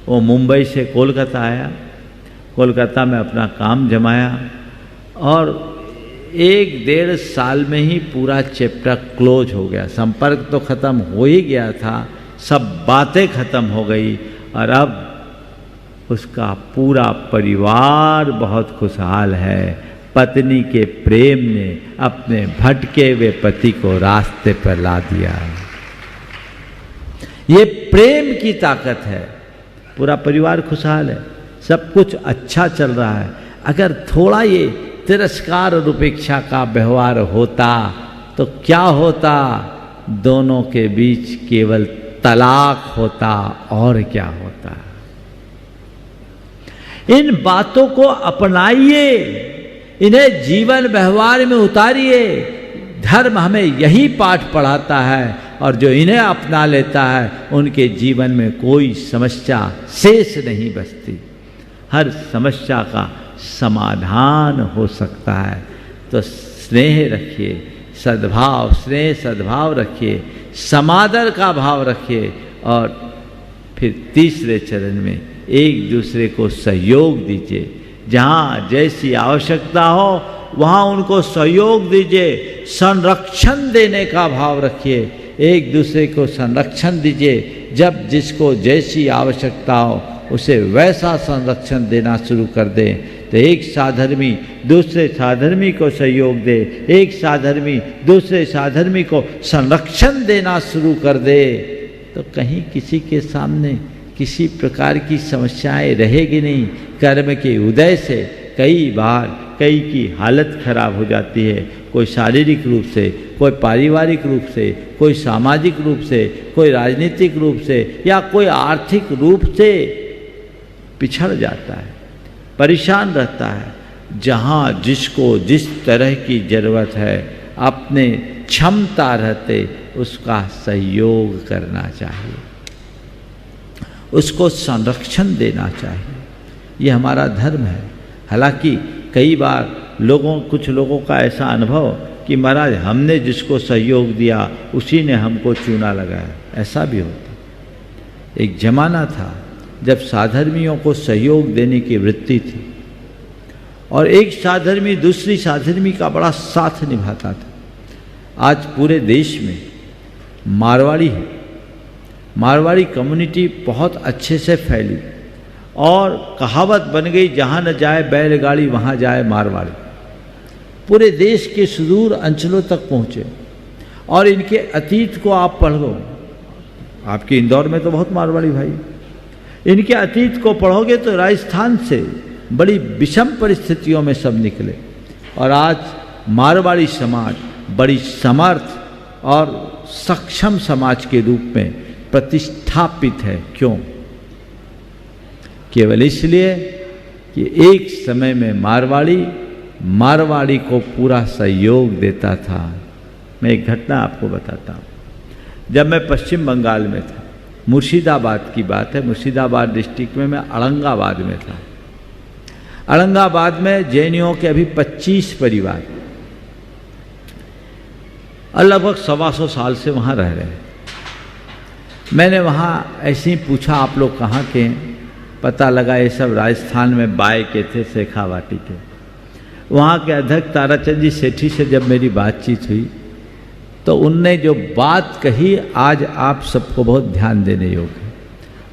Speaker 1: वो मुंबई से कोलकाता आया, कोलकाता में अपना काम जमाया और 1-1.5 साल में ही पूरा चैप्टर क्लोज हो गया। संपर्क तो ख़त्म हो ही गया था, सब बातें ख़त्म हो गई और अब उसका पूरा परिवार बहुत खुशहाल है। पत्नी के प्रेम ने अपने भटके हुए पति को रास्ते पर ला दिया। ये प्रेम की ताकत है। पूरा परिवार खुशहाल है, सब कुछ अच्छा चल रहा है। अगर थोड़ा ये तिरस्कार और उपेक्षा का व्यवहार होता तो क्या होता? दोनों के बीच केवल तलाक होता और क्या होता। इन बातों को अपनाइए, इन्हें जीवन व्यवहार में उतारिए। धर्म हमें यही पाठ पढ़ाता है और जो इन्हें अपना लेता है उनके जीवन में कोई समस्या शेष नहीं बचती, हर समस्या का समाधान हो सकता है। तो स्नेह रखिए, सद्भाव, स्नेह सद्भाव रखिए, समादर का भाव रखिए और फिर तीसरे चरण में एक दूसरे को सहयोग दीजिए। जहाँ जैसी आवश्यकता हो वहाँ उनको सहयोग दीजिए, संरक्षण देने का भाव रखिए, एक दूसरे को संरक्षण दीजिए। जब जिसको जैसी आवश्यकता हो उसे वैसा संरक्षण देना शुरू कर दें तो एक साधर्मी दूसरे साधर्मी को सहयोग दे, एक साधर्मी दूसरे साधर्मी को संरक्षण देना शुरू कर दे तो कहीं किसी के सामने किसी प्रकार की समस्याएं रहेगी नहीं। कर्म के उदय से कई बार कई की हालत खराब हो जाती है, कोई शारीरिक रूप से, कोई पारिवारिक रूप से, कोई सामाजिक रूप से, कोई राजनीतिक रूप से या कोई आर्थिक रूप से पिछड़ जाता है, परेशान रहता है। जहाँ जिसको जिस तरह की ज़रूरत है अपने क्षमता रहते उसका सहयोग करना चाहिए, उसको संरक्षण देना चाहिए। ये हमारा धर्म है। हालांकि कई बार कुछ लोगों का ऐसा अनुभव कि महाराज हमने जिसको सहयोग दिया उसी ने हमको चूना लगाया, ऐसा भी होता। एक जमाना था जब साधर्मियों को सहयोग देने की वृत्ति थी और एक साधर्मी दूसरी साधर्मी का बड़ा साथ निभाता था। आज पूरे देश में मारवाड़ी है, मारवाड़ी कम्युनिटी बहुत अच्छे से फैली और कहावत बन गई, जहाँ न जाए बैलगाड़ी वहाँ जाए मारवाड़ी। पूरे देश के सुदूर अंचलों तक पहुँचे और इनके अतीत को आप पढ़ लो। आपके इंदौर में तो बहुत मारवाड़ी भाई, इनके अतीत को पढ़ोगे तो राजस्थान से बड़ी विषम परिस्थितियों में सब निकले और आज मारवाड़ी समाज बड़ी समर्थ और सक्षम समाज के रूप में प्रतिष्ठापित है। क्यों? केवल इसलिए कि एक समय में मारवाड़ी को पूरा सहयोग देता था। मैं एक घटना आपको बताता हूँ। जब मैं पश्चिम बंगाल में था, मुर्शिदाबाद की बात है, मुर्शिदाबाद डिस्ट्रिक्ट में मैं औरंगाबाद में था। औरंगाबाद में जैनियों के अभी 25 परिवार और लगभग 125 साल से वहाँ रह रहे हैं। मैंने वहाँ ऐसे ही पूछा आप लोग कहाँ के हैं, पता लगा ये सब राजस्थान में बाय के थे, शेखावाटी के। वहाँ के अध्यक्ष ताराचंद जी सेठी से जब मेरी बातचीत हुई तो उनने जो बात कही आज आप सबको बहुत ध्यान देने योग्य है।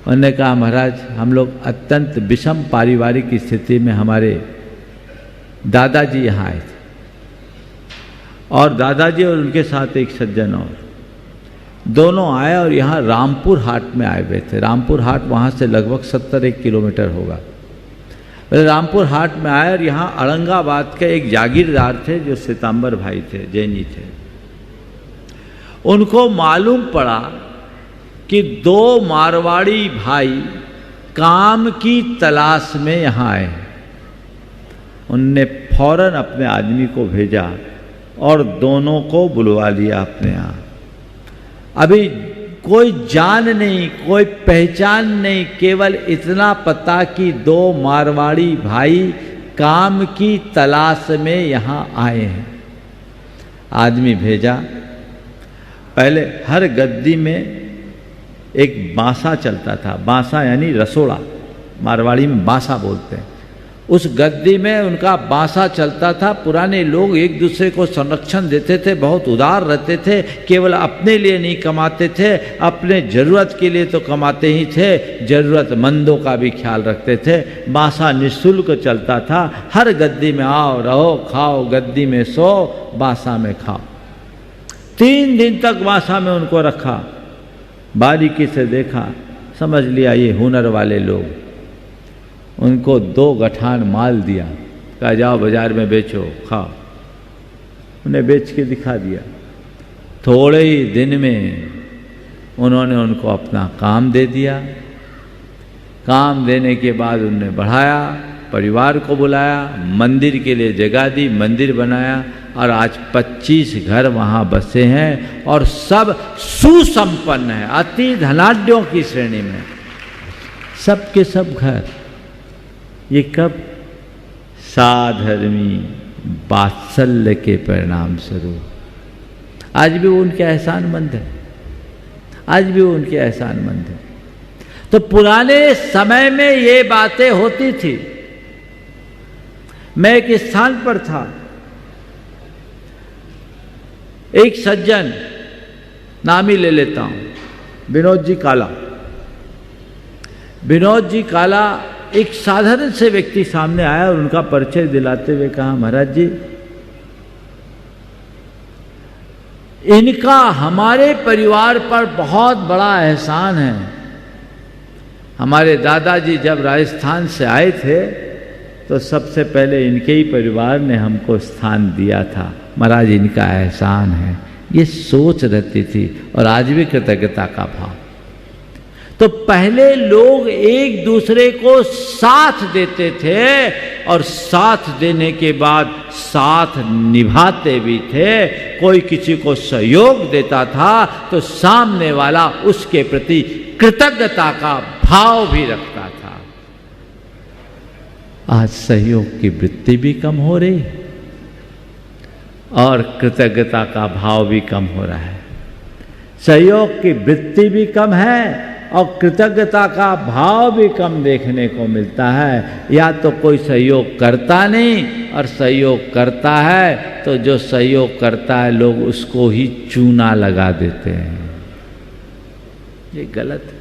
Speaker 1: उन्होंने कहा महाराज हम लोग अत्यंत विषम पारिवारिक स्थिति में, हमारे दादाजी यहाँ आए थे और दादाजी और उनके साथ एक सज्जन और दोनों आए और यहाँ रामपुर हाट में आए हुए थे। रामपुर हाट वहाँ से लगभग 70-1 किलोमीटर होगा। रामपुर हाट में आए और यहाँ औरंगाबाद के एक जागीरदार थे जो श्वेतांबर भाई थे, जैनी थे। उनको मालूम पड़ा कि 2 मारवाड़ी भाई काम की तलाश में यहाँ आए हैं। उनने फौरन अपने आदमी को भेजा और दोनों को बुलवा लिया अपने यहाँ। अभी कोई जान नहीं, कोई पहचान नहीं, केवल इतना पता कि 2 मारवाड़ी भाई काम की तलाश में यहाँ आए हैं। आदमी भेजा। पहले हर गद्दी में एक बांसा चलता था। बांसा यानी रसोड़ा, मारवाड़ी में बांसा बोलते हैं। उस गद्दी में उनका बांसा चलता था। पुराने लोग एक दूसरे को संरक्षण देते थे, बहुत उदार रहते थे, केवल अपने लिए नहीं कमाते थे, अपने ज़रूरत के लिए तो कमाते ही थे, ज़रूरतमंदों का भी ख्याल रखते थे। बांसा निःशुल्क चलता था। हर गद्दी में आओ, रहो, खाओ, गद्दी में सो, बांसा में खाओ। 3 दिन तक बांसा में उनको रखा। बारीकी से देखा, समझ लिया ये हुनर वाले लोग। उनको 2 गठान माल दिया, कहा जाओ बाजार में बेचो, खाओ। उन्हें बेच के दिखा दिया। थोड़े ही दिन में उन्होंने उनको अपना काम दे दिया। काम देने के बाद उन्होंने बढ़ाया, परिवार को बुलाया, मंदिर के लिए जगह दी, मंदिर बनाया और आज 25 घर वहाँ बसे हैं और सब सुसंपन्न है, अति धनाढ्यों की श्रेणी में, सब के सब घर। ये कब? साधर्मी वात्सल्य के परिणाम स्वरूप। आज भी वो उनके एहसानमंद है, आज भी वो उनके एहसानमंद है। तो पुराने समय में ये बातें होती थी। मैं एक स्थान पर था, एक सज्जन, नाम ही ले लेता हूं, विनोद जी काला। विनोद जी काला एक साधारण से व्यक्ति सामने आया और उनका परिचय दिलाते हुए कहा, महाराज जी, इनका हमारे परिवार पर बहुत बड़ा एहसान है। हमारे दादाजी जब राजस्थान से आए थे तो सबसे पहले इनके ही परिवार ने हमको स्थान दिया था। महाराज इनका एहसान है। ये सोच रहती थी और आज भी कृतज्ञता का भाव। तो पहले लोग एक दूसरे को साथ देते थे और साथ देने के बाद साथ निभाते भी थे। कोई किसी को सहयोग देता था तो सामने वाला उसके प्रति कृतज्ञता का भाव भी रखता था। आज सहयोग की वृत्ति भी कम हो रही और कृतज्ञता का भाव भी कम हो रहा है। सहयोग की वृत्ति भी कम है और कृतज्ञता का भाव भी कम देखने को मिलता है। या तो कोई सहयोग करता नहीं और सहयोग करता है तो जो सहयोग करता है लोग उसको ही चूना लगा देते हैं। ये गलत है।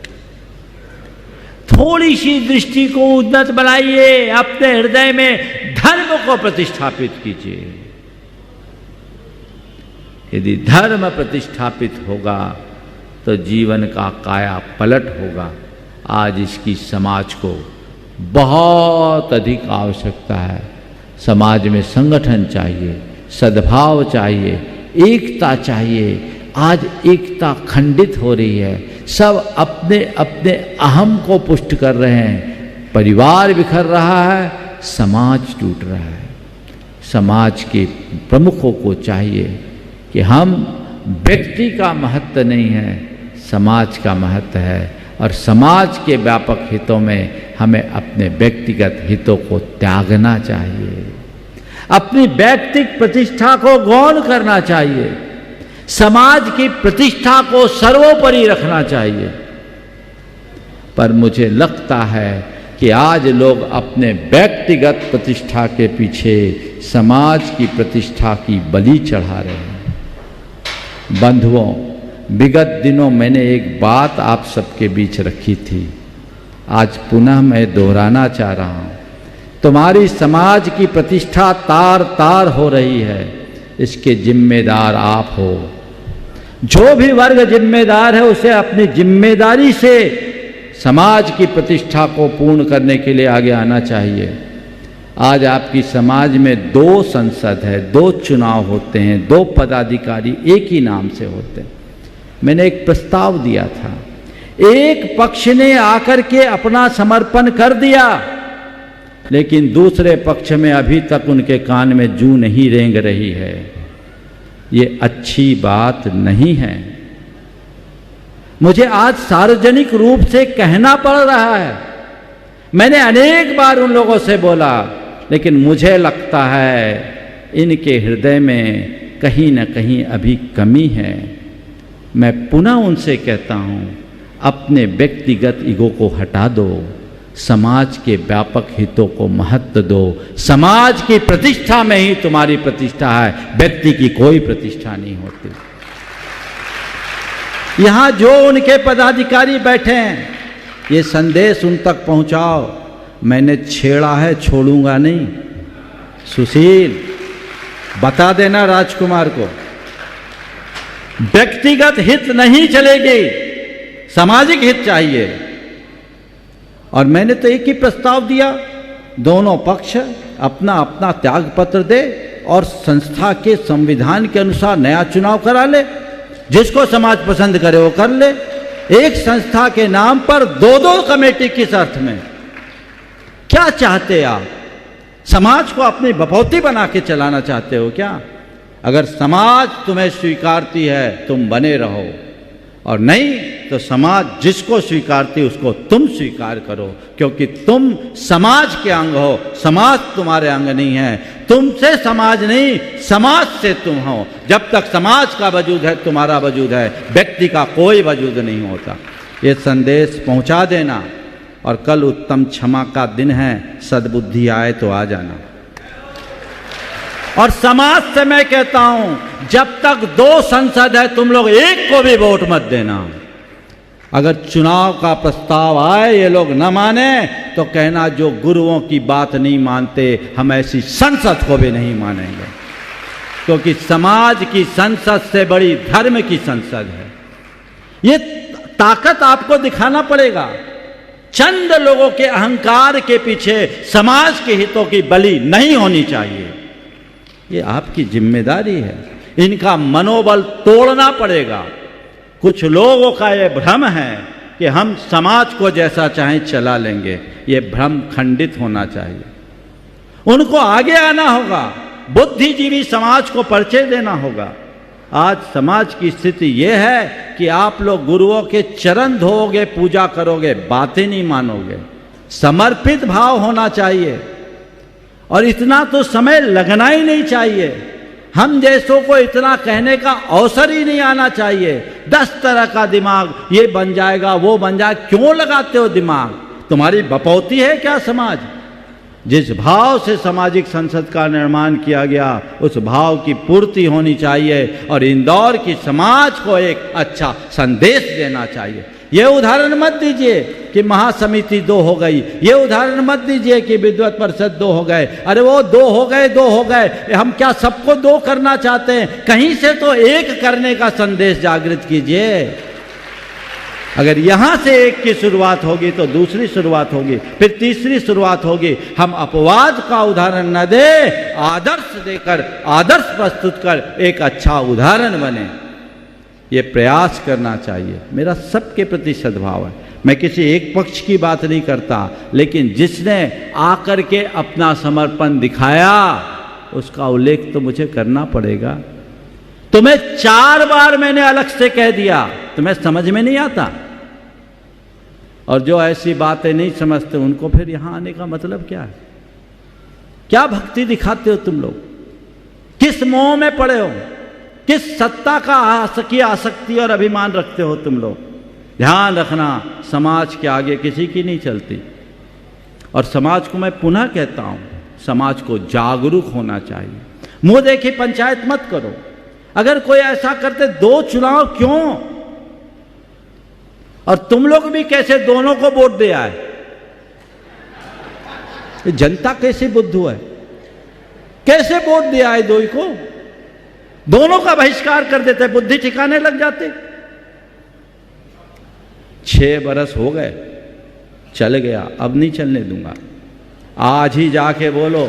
Speaker 1: थोड़ी सी दृष्टि को उन्नत बनाइए, अपने हृदय में धर्म को प्रतिष्ठापित कीजिए। यदि धर्म प्रतिष्ठापित होगा तो जीवन का काया पलट होगा। आज इसकी समाज को बहुत अधिक आवश्यकता है। समाज में संगठन चाहिए, सद्भाव चाहिए, एकता चाहिए। आज एकता खंडित हो रही है। सब अपने अपने अहम को पुष्ट कर रहे हैं। परिवार बिखर रहा है, समाज टूट रहा है। समाज के प्रमुखों को चाहिए कि हम व्यक्ति का महत्व नहीं है, समाज का महत्व है और समाज के व्यापक हितों में हमें अपने व्यक्तिगत हितों को त्यागना चाहिए। अपनी व्यक्तिगत प्रतिष्ठा को गौण करना चाहिए। समाज की प्रतिष्ठा को सर्वोपरि रखना चाहिए। पर मुझे लगता है कि आज लोग अपने व्यक्तिगत प्रतिष्ठा के पीछे समाज की प्रतिष्ठा की बलि चढ़ा रहे हैं। बंधुओं, विगत दिनों मैंने एक बात आप सबके बीच रखी थी, आज पुनः मैं दोहराना चाह रहा हूँ। तुम्हारी समाज की प्रतिष्ठा तार तार हो रही है, इसके जिम्मेदार आप हो। जो भी वर्ग जिम्मेदार है उसे अपनी जिम्मेदारी से समाज की प्रतिष्ठा को पूर्ण करने के लिए आगे आना चाहिए। आज आपकी समाज में 2 संसद है, 2 चुनाव होते हैं, 2 पदाधिकारी एक ही नाम से होते हैं। मैंने एक प्रस्ताव दिया था, एक पक्ष ने आकर के अपना समर्पण कर दिया, लेकिन दूसरे पक्ष में अभी तक उनके कान में जूं नहीं रेंग रही है। ये अच्छी बात नहीं है। मुझे आज सार्वजनिक रूप से कहना पड़ रहा है। मैंने अनेक बार उन लोगों से बोला, लेकिन मुझे लगता है इनके हृदय में कहीं न कहीं अभी कमी है। मैं पुनः उनसे कहता हूं, अपने व्यक्तिगत ईगो को हटा दो, समाज के व्यापक हितों को महत्व दो। समाज की प्रतिष्ठा में ही तुम्हारी प्रतिष्ठा है, व्यक्ति की कोई प्रतिष्ठा नहीं होती। यहां जो उनके पदाधिकारी बैठे हैं, ये संदेश उन तक पहुंचाओ, मैंने छेड़ा है, छोड़ूंगा नहीं। सुशील, बता देना राजकुमार को, व्यक्तिगत हित नहीं चलेगी, सामाजिक हित चाहिए। और मैंने तो एक ही प्रस्ताव दिया, दोनों पक्ष अपना अपना त्याग पत्र दे और संस्था के संविधान के अनुसार नया चुनाव करा ले। जिसको समाज पसंद करे वो कर ले। एक संस्था के नाम पर दो दो कमेटी किस अर्थ में? क्या चाहते आप? समाज को अपनी बपौती बना के चलाना चाहते हो क्या? अगर समाज तुम्हें स्वीकारती है तुम बने रहो, और नहीं तो समाज जिसको स्वीकारती उसको तुम स्वीकार करो, क्योंकि तुम समाज के अंग हो, समाज तुम्हारे अंग नहीं है। तुमसे समाज नहीं, समाज से तुम हो। जब तक समाज का वजूद है तुम्हारा वजूद है, व्यक्ति का कोई वजूद नहीं होता। ये संदेश पहुंचा देना। और कल उत्तम क्षमा का दिन है, सद्बुद्धि आए तो आ जाना। और समाज से मैं कहता हूं, जब तक दो संसद है तुम लोग एक को भी वोट मत देना। अगर चुनाव का प्रस्ताव आए ये लोग न माने तो कहना जो गुरुओं की बात नहीं मानते हम ऐसी संसद को भी नहीं मानेंगे, क्योंकि समाज की संसद से बड़ी धर्म की संसद है। ये ताकत आपको दिखाना पड़ेगा। चंद लोगों के अहंकार के पीछे समाज के हितों की बलि नहीं होनी चाहिए। ये आपकी जिम्मेदारी है। इनका मनोबल तोड़ना पड़ेगा। कुछ लोगों का ये भ्रम है कि हम समाज को जैसा चाहें चला लेंगे। ये भ्रम खंडित होना चाहिए। उनको आगे आना होगा, बुद्धिजीवी समाज को परिचय देना होगा। आज समाज की स्थिति यह है कि आप लोग गुरुओं के चरण धोओगे, पूजा करोगे, बातें नहीं मानोगे। समर्पित भाव होना चाहिए, और इतना तो समय लगना ही नहीं चाहिए। हम जैसों को इतना कहने का अवसर ही नहीं आना चाहिए। 10 तरह का दिमाग, ये बन जाएगा वो बन जाएगा। क्यों लगाते हो दिमाग? तुम्हारी बपौती है क्या समाज? जिस भाव से सामाजिक संसद का निर्माण किया गया उस भाव की पूर्ति होनी चाहिए, और इंदौर की समाज को एक अच्छा संदेश देना चाहिए। ये उदाहरण मत दीजिए कि महासमिति 2 हो गई, ये उदाहरण मत दीजिए कि विद्वत परिषद 2 हो गए। अरे वो 2 हो गए, 2 हो गए, हम क्या सबको 2 करना चाहते हैं? कहीं से तो एक करने का संदेश जागृत कीजिए। अगर यहां से एक की शुरुआत होगी तो दूसरी शुरुआत होगी, फिर तीसरी शुरुआत होगी। हम अपवाद का उदाहरण न दे, आदर्श देकर, आदर्श प्रस्तुत कर एक अच्छा उदाहरण बने, ये प्रयास करना चाहिए। मेरा सबके प्रति सद्भाव है। मैं किसी एक पक्ष की बात नहीं करता, लेकिन जिसने आकर के अपना समर्पण दिखाया उसका उल्लेख तो मुझे करना पड़ेगा। तुम्हें 4 बार मैंने अलग से कह दिया, तुम्हें समझ में नहीं आता। और जो ऐसी बातें नहीं समझते उनको फिर यहां आने का मतलब क्या है? क्या भक्ति दिखाते हो तुम लोग? किस मोह में पड़े हो? किस सत्ता की आसक्ति और अभिमान रखते हो तुम लोग? ध्यान रखना, समाज के आगे किसी की नहीं चलती। और समाज को मैं पुनः कहता हूं, समाज को जागरूक होना चाहिए। मुंह देखी पंचायत मत करो। अगर कोई ऐसा करते 2 चुनाव क्यों? और तुम लोग भी कैसे दोनों को वोट दे आए? जनता कैसे बुद्धू है? कैसे वोट दे आए? 2 को दोनों का बहिष्कार कर देते, बुद्धि ठिकाने लग जाते। 6 बरस हो गए, चल गया, अब नहीं चलने दूंगा। आज ही जाके बोलो,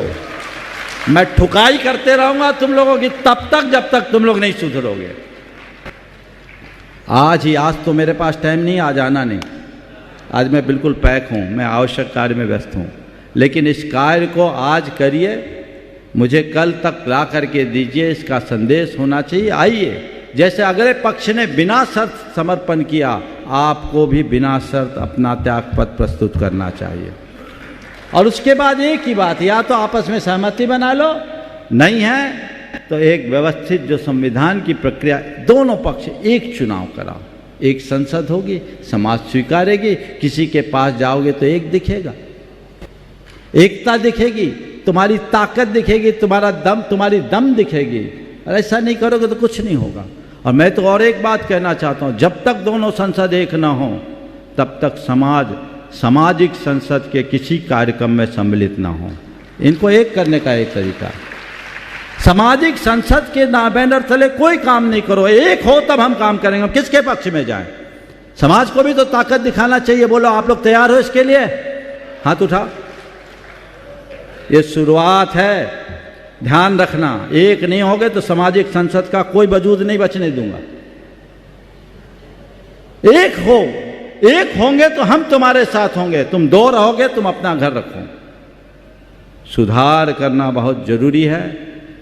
Speaker 1: मैं ठुकाई करते रहूंगा तुम लोगों की तब तक जब तक तुम लोग नहीं सुधरोगे। आज ही, आज तो मेरे पास टाइम नहीं, आज आना नहीं। आज मैं बिल्कुल पैक हूं, मैं आवश्यक कार्य में व्यस्त हूं। लेकिन इस कार्य को आज करिए, मुझे कल तक ला करके दीजिए। इसका संदेश होना चाहिए। आइए, जैसे अगले पक्ष ने बिना शर्त समर्पण किया, आपको भी बिना शर्त अपना त्याग पत्र प्रस्तुत करना चाहिए। और उसके बाद एक ही बात, या तो आपस में सहमति बना लो, नहीं है तो एक व्यवस्थित जो संविधान की प्रक्रिया, दोनों पक्ष एक चुनाव कराओ, एक संसद होगी, समाज स्वीकारेगी, किसी के पास जाओगे तो एक दिखेगा, एकता दिखेगी, तुम्हारी ताकत दिखेगी, तुम्हारा दम, तुम्हारी दम दिखेगी। और ऐसा नहीं करोगे तो कुछ नहीं होगा। और मैं तो और एक बात कहना चाहता हूँ, जब तक दोनों संसद एक न हो तब तक समाज सामाजिक संसद के किसी कार्यक्रम में सम्मिलित ना हो। इनको एक करने का एक तरीका, सामाजिक संसद के ना बैनर तले कोई काम नहीं करो, एक हो तब हम काम करेंगे। हम किसके पक्ष में जाएं? समाज को भी तो ताकत दिखाना चाहिए। बोलो आप लोग तैयार हो इसके लिए? हाथ उठाओ। ये शुरुआत है, ध्यान रखना। एक नहीं होगे तो सामाजिक संसद का कोई वजूद नहीं बचने दूंगा। एक हो, एक होंगे तो हम तुम्हारे साथ होंगे, तुम दो रहोगे तुम अपना घर रखो। सुधार करना बहुत जरूरी है,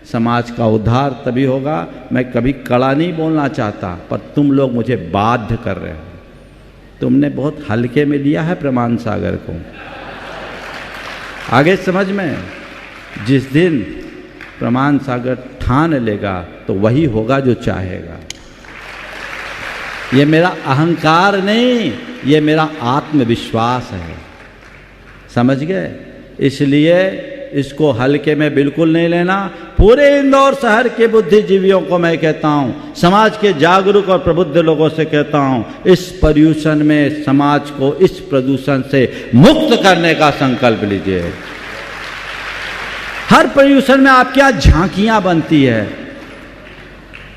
Speaker 1: समाज का उद्धार तभी होगा। मैं कभी कड़ा नहीं बोलना चाहता, पर तुम लोग मुझे बाध्य कर रहे हो। तुमने बहुत हल्के में लिया है प्रमाण सागर को। आगे समझ में, जिस दिन प्रमाण सागर ठान लेगा तो वही होगा जो चाहेगा। ये मेरा अहंकार नहीं, ये मेरा आत्मविश्वास है। समझ गए? इसलिए इसको हल्के में बिल्कुल नहीं लेना। पूरे इंदौर शहर के बुद्धिजीवियों को मैं कहता हूँ, समाज के जागरूक और प्रबुद्ध लोगों से कहता हूँ, इस पर्यूषण में समाज को इस प्रदूषण से मुक्त करने का संकल्प लीजिए। हर पर्यूषण में आप क्या झांकियां बनती है,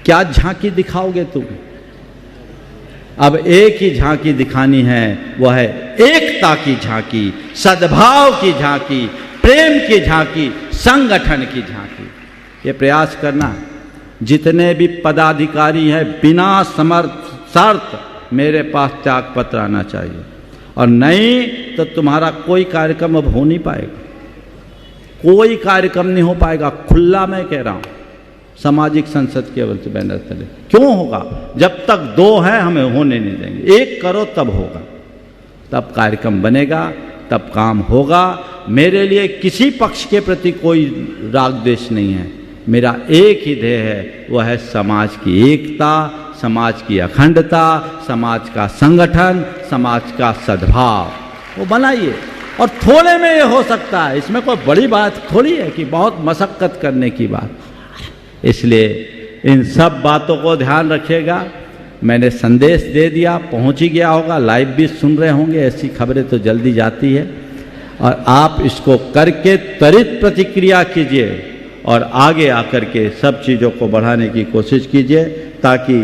Speaker 1: क्या झांकी दिखाओगे तुम? अब एक ही झांकी दिखानी है, वह है एकता की झांकी, सद्भाव की झांकी, प्रेम की झांकी, संगठन की झांकी। ये प्रयास करना। जितने भी पदाधिकारी हैं, बिना शर्त मेरे पास त्याग पत्र आना चाहिए, और नहीं तो तुम्हारा कोई कार्यक्रम अब हो नहीं पाएगा। कोई कार्यक्रम नहीं हो पाएगा, खुला मैं कह रहा हूं। सामाजिक संसद के बैनर तले क्यों होगा? जब तक दो है हमें होने नहीं देंगे। एक करो तब होगा, तब कार्यक्रम बनेगा, तब काम होगा। मेरे लिए किसी पक्ष के प्रति कोई राग द्वेष नहीं है। मेरा एक ही ध्येय है, वह है समाज की एकता, समाज की अखंडता, समाज का संगठन, समाज का सद्भाव। वो बनाइए, और थोड़े में ये हो सकता है। इसमें कोई बड़ी बात थोड़ी है कि बहुत मशक्कत करने की बात। इसलिए इन सब बातों को ध्यान रखिएगा। मैंने संदेश दे दिया, पहुंच ही गया होगा, लाइव भी सुन रहे होंगे, ऐसी खबरें तो जल्दी जाती है। और आप इसको करके त्वरित प्रतिक्रिया कीजिए और आगे आकर के सब चीज़ों को बढ़ाने की कोशिश कीजिए, ताकि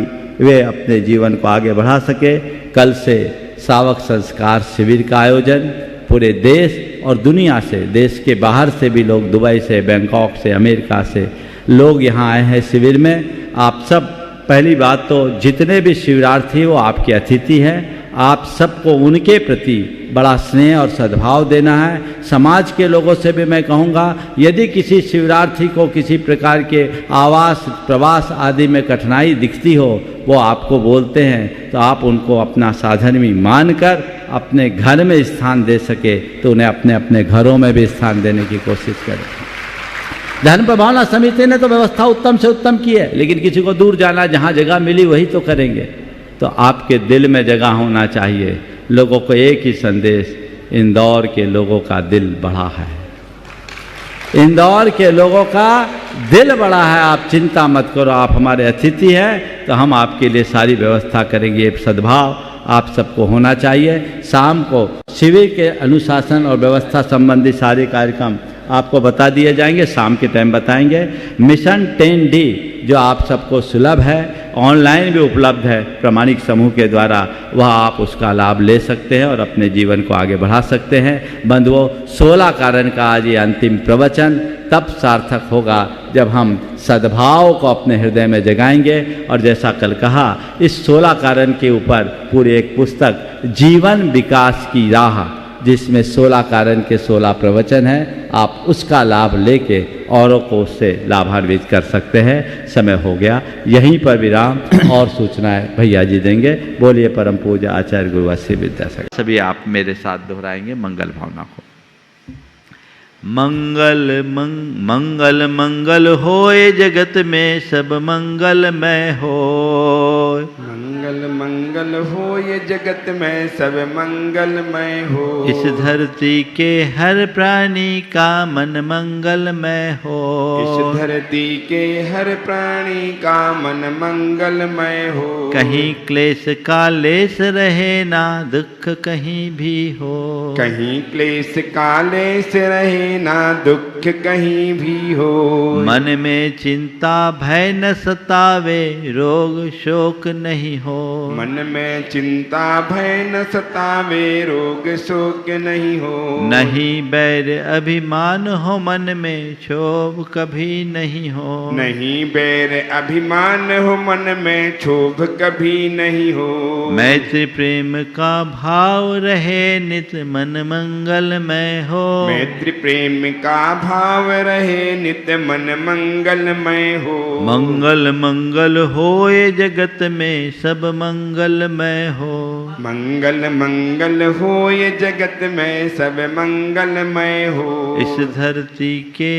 Speaker 1: वे अपने जीवन को आगे बढ़ा सके। कल से शावक संस्कार शिविर का आयोजन पूरे देश और दुनिया से, देश के बाहर से भी लोग, दुबई से, बैंकॉक से, अमेरिका से लोग यहाँ आए हैं शिविर में। आप सब, पहली बात तो जितने भी शिविरार्थी वो आपके अतिथि हैं। आप सबको उनके प्रति बड़ा स्नेह और सद्भाव देना है। समाज के लोगों से भी मैं कहूँगा, यदि किसी शिविरार्थी को किसी प्रकार के आवास, प्रवास आदि में कठिनाई दिखती हो, वो आपको बोलते हैं, तो आप उनको अपना साधर्मी मानकर अपने घर में स्थान दे सके तो उन्हें अपने अपने घरों में भी स्थान देने की कोशिश करें। धर्म प्रभावना समिति ने तो व्यवस्था उत्तम से उत्तम की है, लेकिन किसी को दूर जाना, जहाँ जगह मिली वही तो करेंगे। तो आपके दिल में जगह होना चाहिए। लोगों को एक ही संदेश, इंदौर के लोगों का दिल बड़ा है, इंदौर के लोगों का दिल बड़ा है। आप चिंता मत करो, आप हमारे अतिथि हैं, तो हम आपके लिए सारी व्यवस्था करेंगे। ये सद्भाव आप सबको होना चाहिए। शाम को शिविर के अनुशासन और व्यवस्था संबंधी सारे कार्यक्रम आपको बता दिए जाएंगे, शाम के टाइम बताएंगे। मिशन 10D जो आप सबको सुलभ है, ऑनलाइन भी उपलब्ध है प्रामाणिक समूह के द्वारा, वह आप उसका लाभ ले सकते हैं और अपने जीवन को आगे बढ़ा सकते हैं। बंधुओं, 16 कारण का आज ये अंतिम प्रवचन तब सार्थक होगा जब हम सद्भाव को अपने हृदय में जगाएंगे। और जैसा कल कहा, इस 16 कारण के ऊपर पूरी एक पुस्तक जीवन विकास की राह जिसमें 16 कारण के 16 प्रवचन हैं। आप उसका लाभ लेके औरों को उससे लाभान्वित कर सकते हैं। समय हो गया, यहीं पर विराम। और सूचनाएं भैया जी देंगे। बोलिए परम पूज्य आचार्य गुरु श्री विद्यासागर। सभी आप मेरे साथ दोहराएंगे मंगल भावना को। मंगल मंगल मंगल होए जगत में सब मंगलमय होए।
Speaker 3: मंगल मंगल हो ये जगत में सब मंगलमय हो।
Speaker 1: इस धरती के हर प्राणी का मन मंगलमय हो।
Speaker 3: इस धरती के हर प्राणी का मन मंगलमय हो।
Speaker 1: कहीं क्लेश का लेस रहे ना दुख कहीं भी हो।
Speaker 3: कहीं क्लेश काले से रहे ना दुख कहीं भी हो।
Speaker 1: मन में चिंता भय न सतावे रोग शोक नहीं हो।
Speaker 3: मन में चिंता भय न सतावे रोग शोक नहीं हो।
Speaker 1: नहीं बैर अभिमान हो मन में क्षोभ कभी नहीं हो।
Speaker 3: नहीं बैर अभिमान हो मन में क्षोभ कभी नहीं हो।
Speaker 1: मैत्री प्रेम का भाव रहे नित मन मंगलमय हो।
Speaker 3: मैत्री प्रेम का भाव रहे नित्य मन मंगलमय हो।
Speaker 1: मंगल मंगल होए जगत में सब मंगलमय हो।
Speaker 3: मंगल मंगल हो ये जगत में सब मंगलमय हो।
Speaker 1: इस धरती के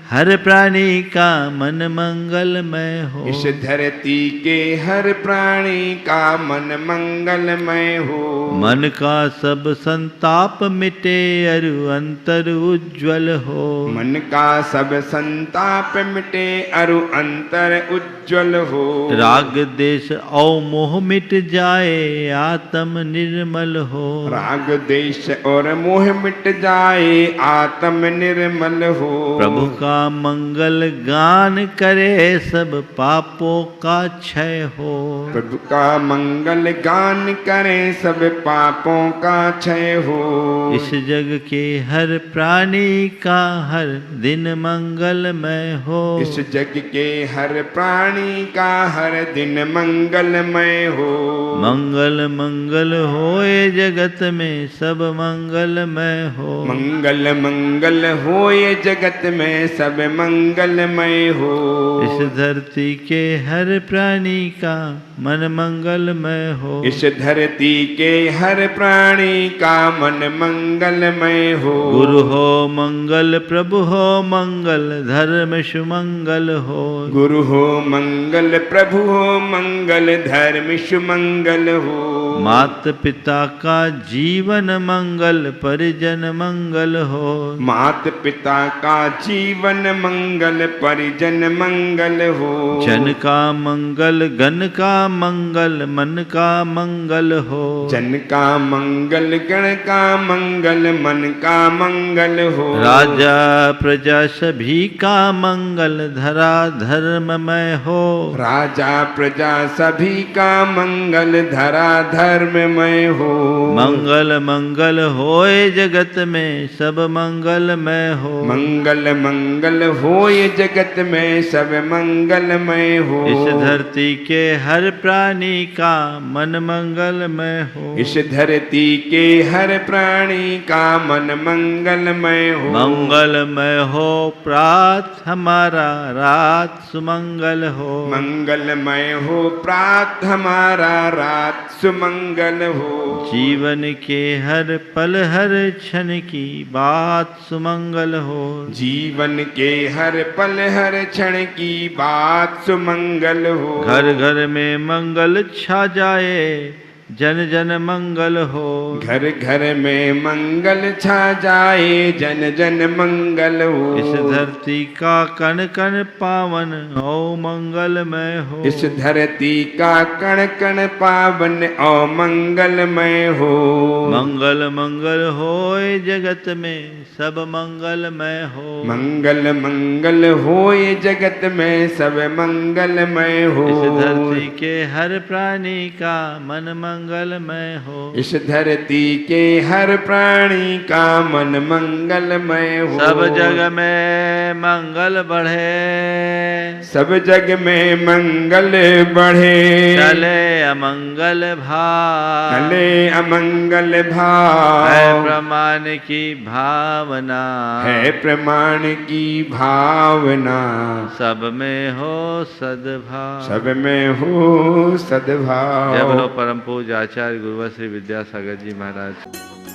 Speaker 1: हर प्राणी का मन मंगलमय हो।
Speaker 3: इस धरती के हर प्राणी का मन मंगलमय हो।
Speaker 1: मन का सब संताप मिटे अरु अंतर उज्ज्वल हो।
Speaker 3: मन का सब संताप मिटे अरु अंतर उज्ज्वल हो।
Speaker 1: राग देश और मोह मिट जाए आत्म निर्मल हो।
Speaker 3: राग देश और मोह मिट जाए आत्म निर्मल हो।
Speaker 1: प्रभु का मंगल गान करे सब पापों का क्षय हो।
Speaker 3: प्रभु का मंगल गान करें सब पापों का क्षय हो।
Speaker 1: इस जग के हर प्राणी का हर दिन मंगलमय हो।
Speaker 3: इस जग के हर प्राणी का हर दिन मंगलमय हो।
Speaker 1: मंगल मंगल होए जगत में सब मंगलमय हो।
Speaker 3: मंगल मंगल हो ये जगत में सब मंगलमय हो।
Speaker 1: इस धरती के हर प्राणी का मन मंगलमय हो।
Speaker 3: इस धरती के हर प्राणी का मन मंगलमय हो।
Speaker 1: गुरु हो मंगल प्रभु हो मंगल धर्म सुमंगल हो।
Speaker 3: गुरु हो मंगल प्रभु हो मंगल धर्म सुमंगल हो।
Speaker 1: मात पिता का जीवन मंगल परिजन मंगल हो।
Speaker 3: मात पिता का जीवन मंगल परिजन मंगल हो।
Speaker 1: जन का मंगल गण का मंगल मन का मंगल हो।
Speaker 3: जन का मंगल गण का मंगल मन का मंगल हो।
Speaker 1: राजा प्रजा सभी का मंगल धरा धर्ममय हो।
Speaker 3: राजा प्रजा सभी का मंगल धरा धर्ममय हो।
Speaker 1: मंगल मंगल होए जगत में सब मंगलमय हो।
Speaker 3: मंगल मंगल हो ये जगत में सब मंगलमय हो।
Speaker 1: इस धरती के हर प्राणी का मन मंगलमय हो।
Speaker 3: इस धरती के हर प्राणी का मन मंगलमय हो।
Speaker 1: मंगलमय हो प्रात हमारा रात सुमंगल हो।
Speaker 3: मंगलमय हो प्रात हमारा रात सुमंगल हो।
Speaker 1: जीवन के हर पल हर क्षण की बात सुमंगल हो।
Speaker 3: जीवन के हर पल हर क्षण की बात सुमंगल हो।
Speaker 1: घर घर में मंगल छा जाए जन जन मंगल हो।
Speaker 3: घर घर में मंगल छा जाए जन जन मंगल हो।
Speaker 1: इस धरती का कण कण पावन हो मंगलमय हो।
Speaker 3: इस धरती का कण कण पावन और मंगलमय हो।
Speaker 1: मंगल मंगल होए जगत में सब मंगलमय हो।
Speaker 3: मंगल मंगल हो ये जगत में सब मंगलमय हो।
Speaker 1: इस धरती के हर प्राणी का मन मंगलमय हो।
Speaker 3: इस धरती के हर प्राणी का मन मंगलमय हो।
Speaker 1: सब जग में मंगल बढ़े,
Speaker 3: सब जग में मंगल बढ़े।
Speaker 1: चले अमंगल भाव,
Speaker 3: चले अमंगल भाव।
Speaker 1: है प्रमाण की भावना,
Speaker 3: है प्रमाण की भावना।
Speaker 1: सब में हो सद्भाव।
Speaker 3: सब में हो सद्भाव।
Speaker 1: जय बोलो परम पूज्य आचार्य गुरुवर श्री विद्यासागर जी महाराज।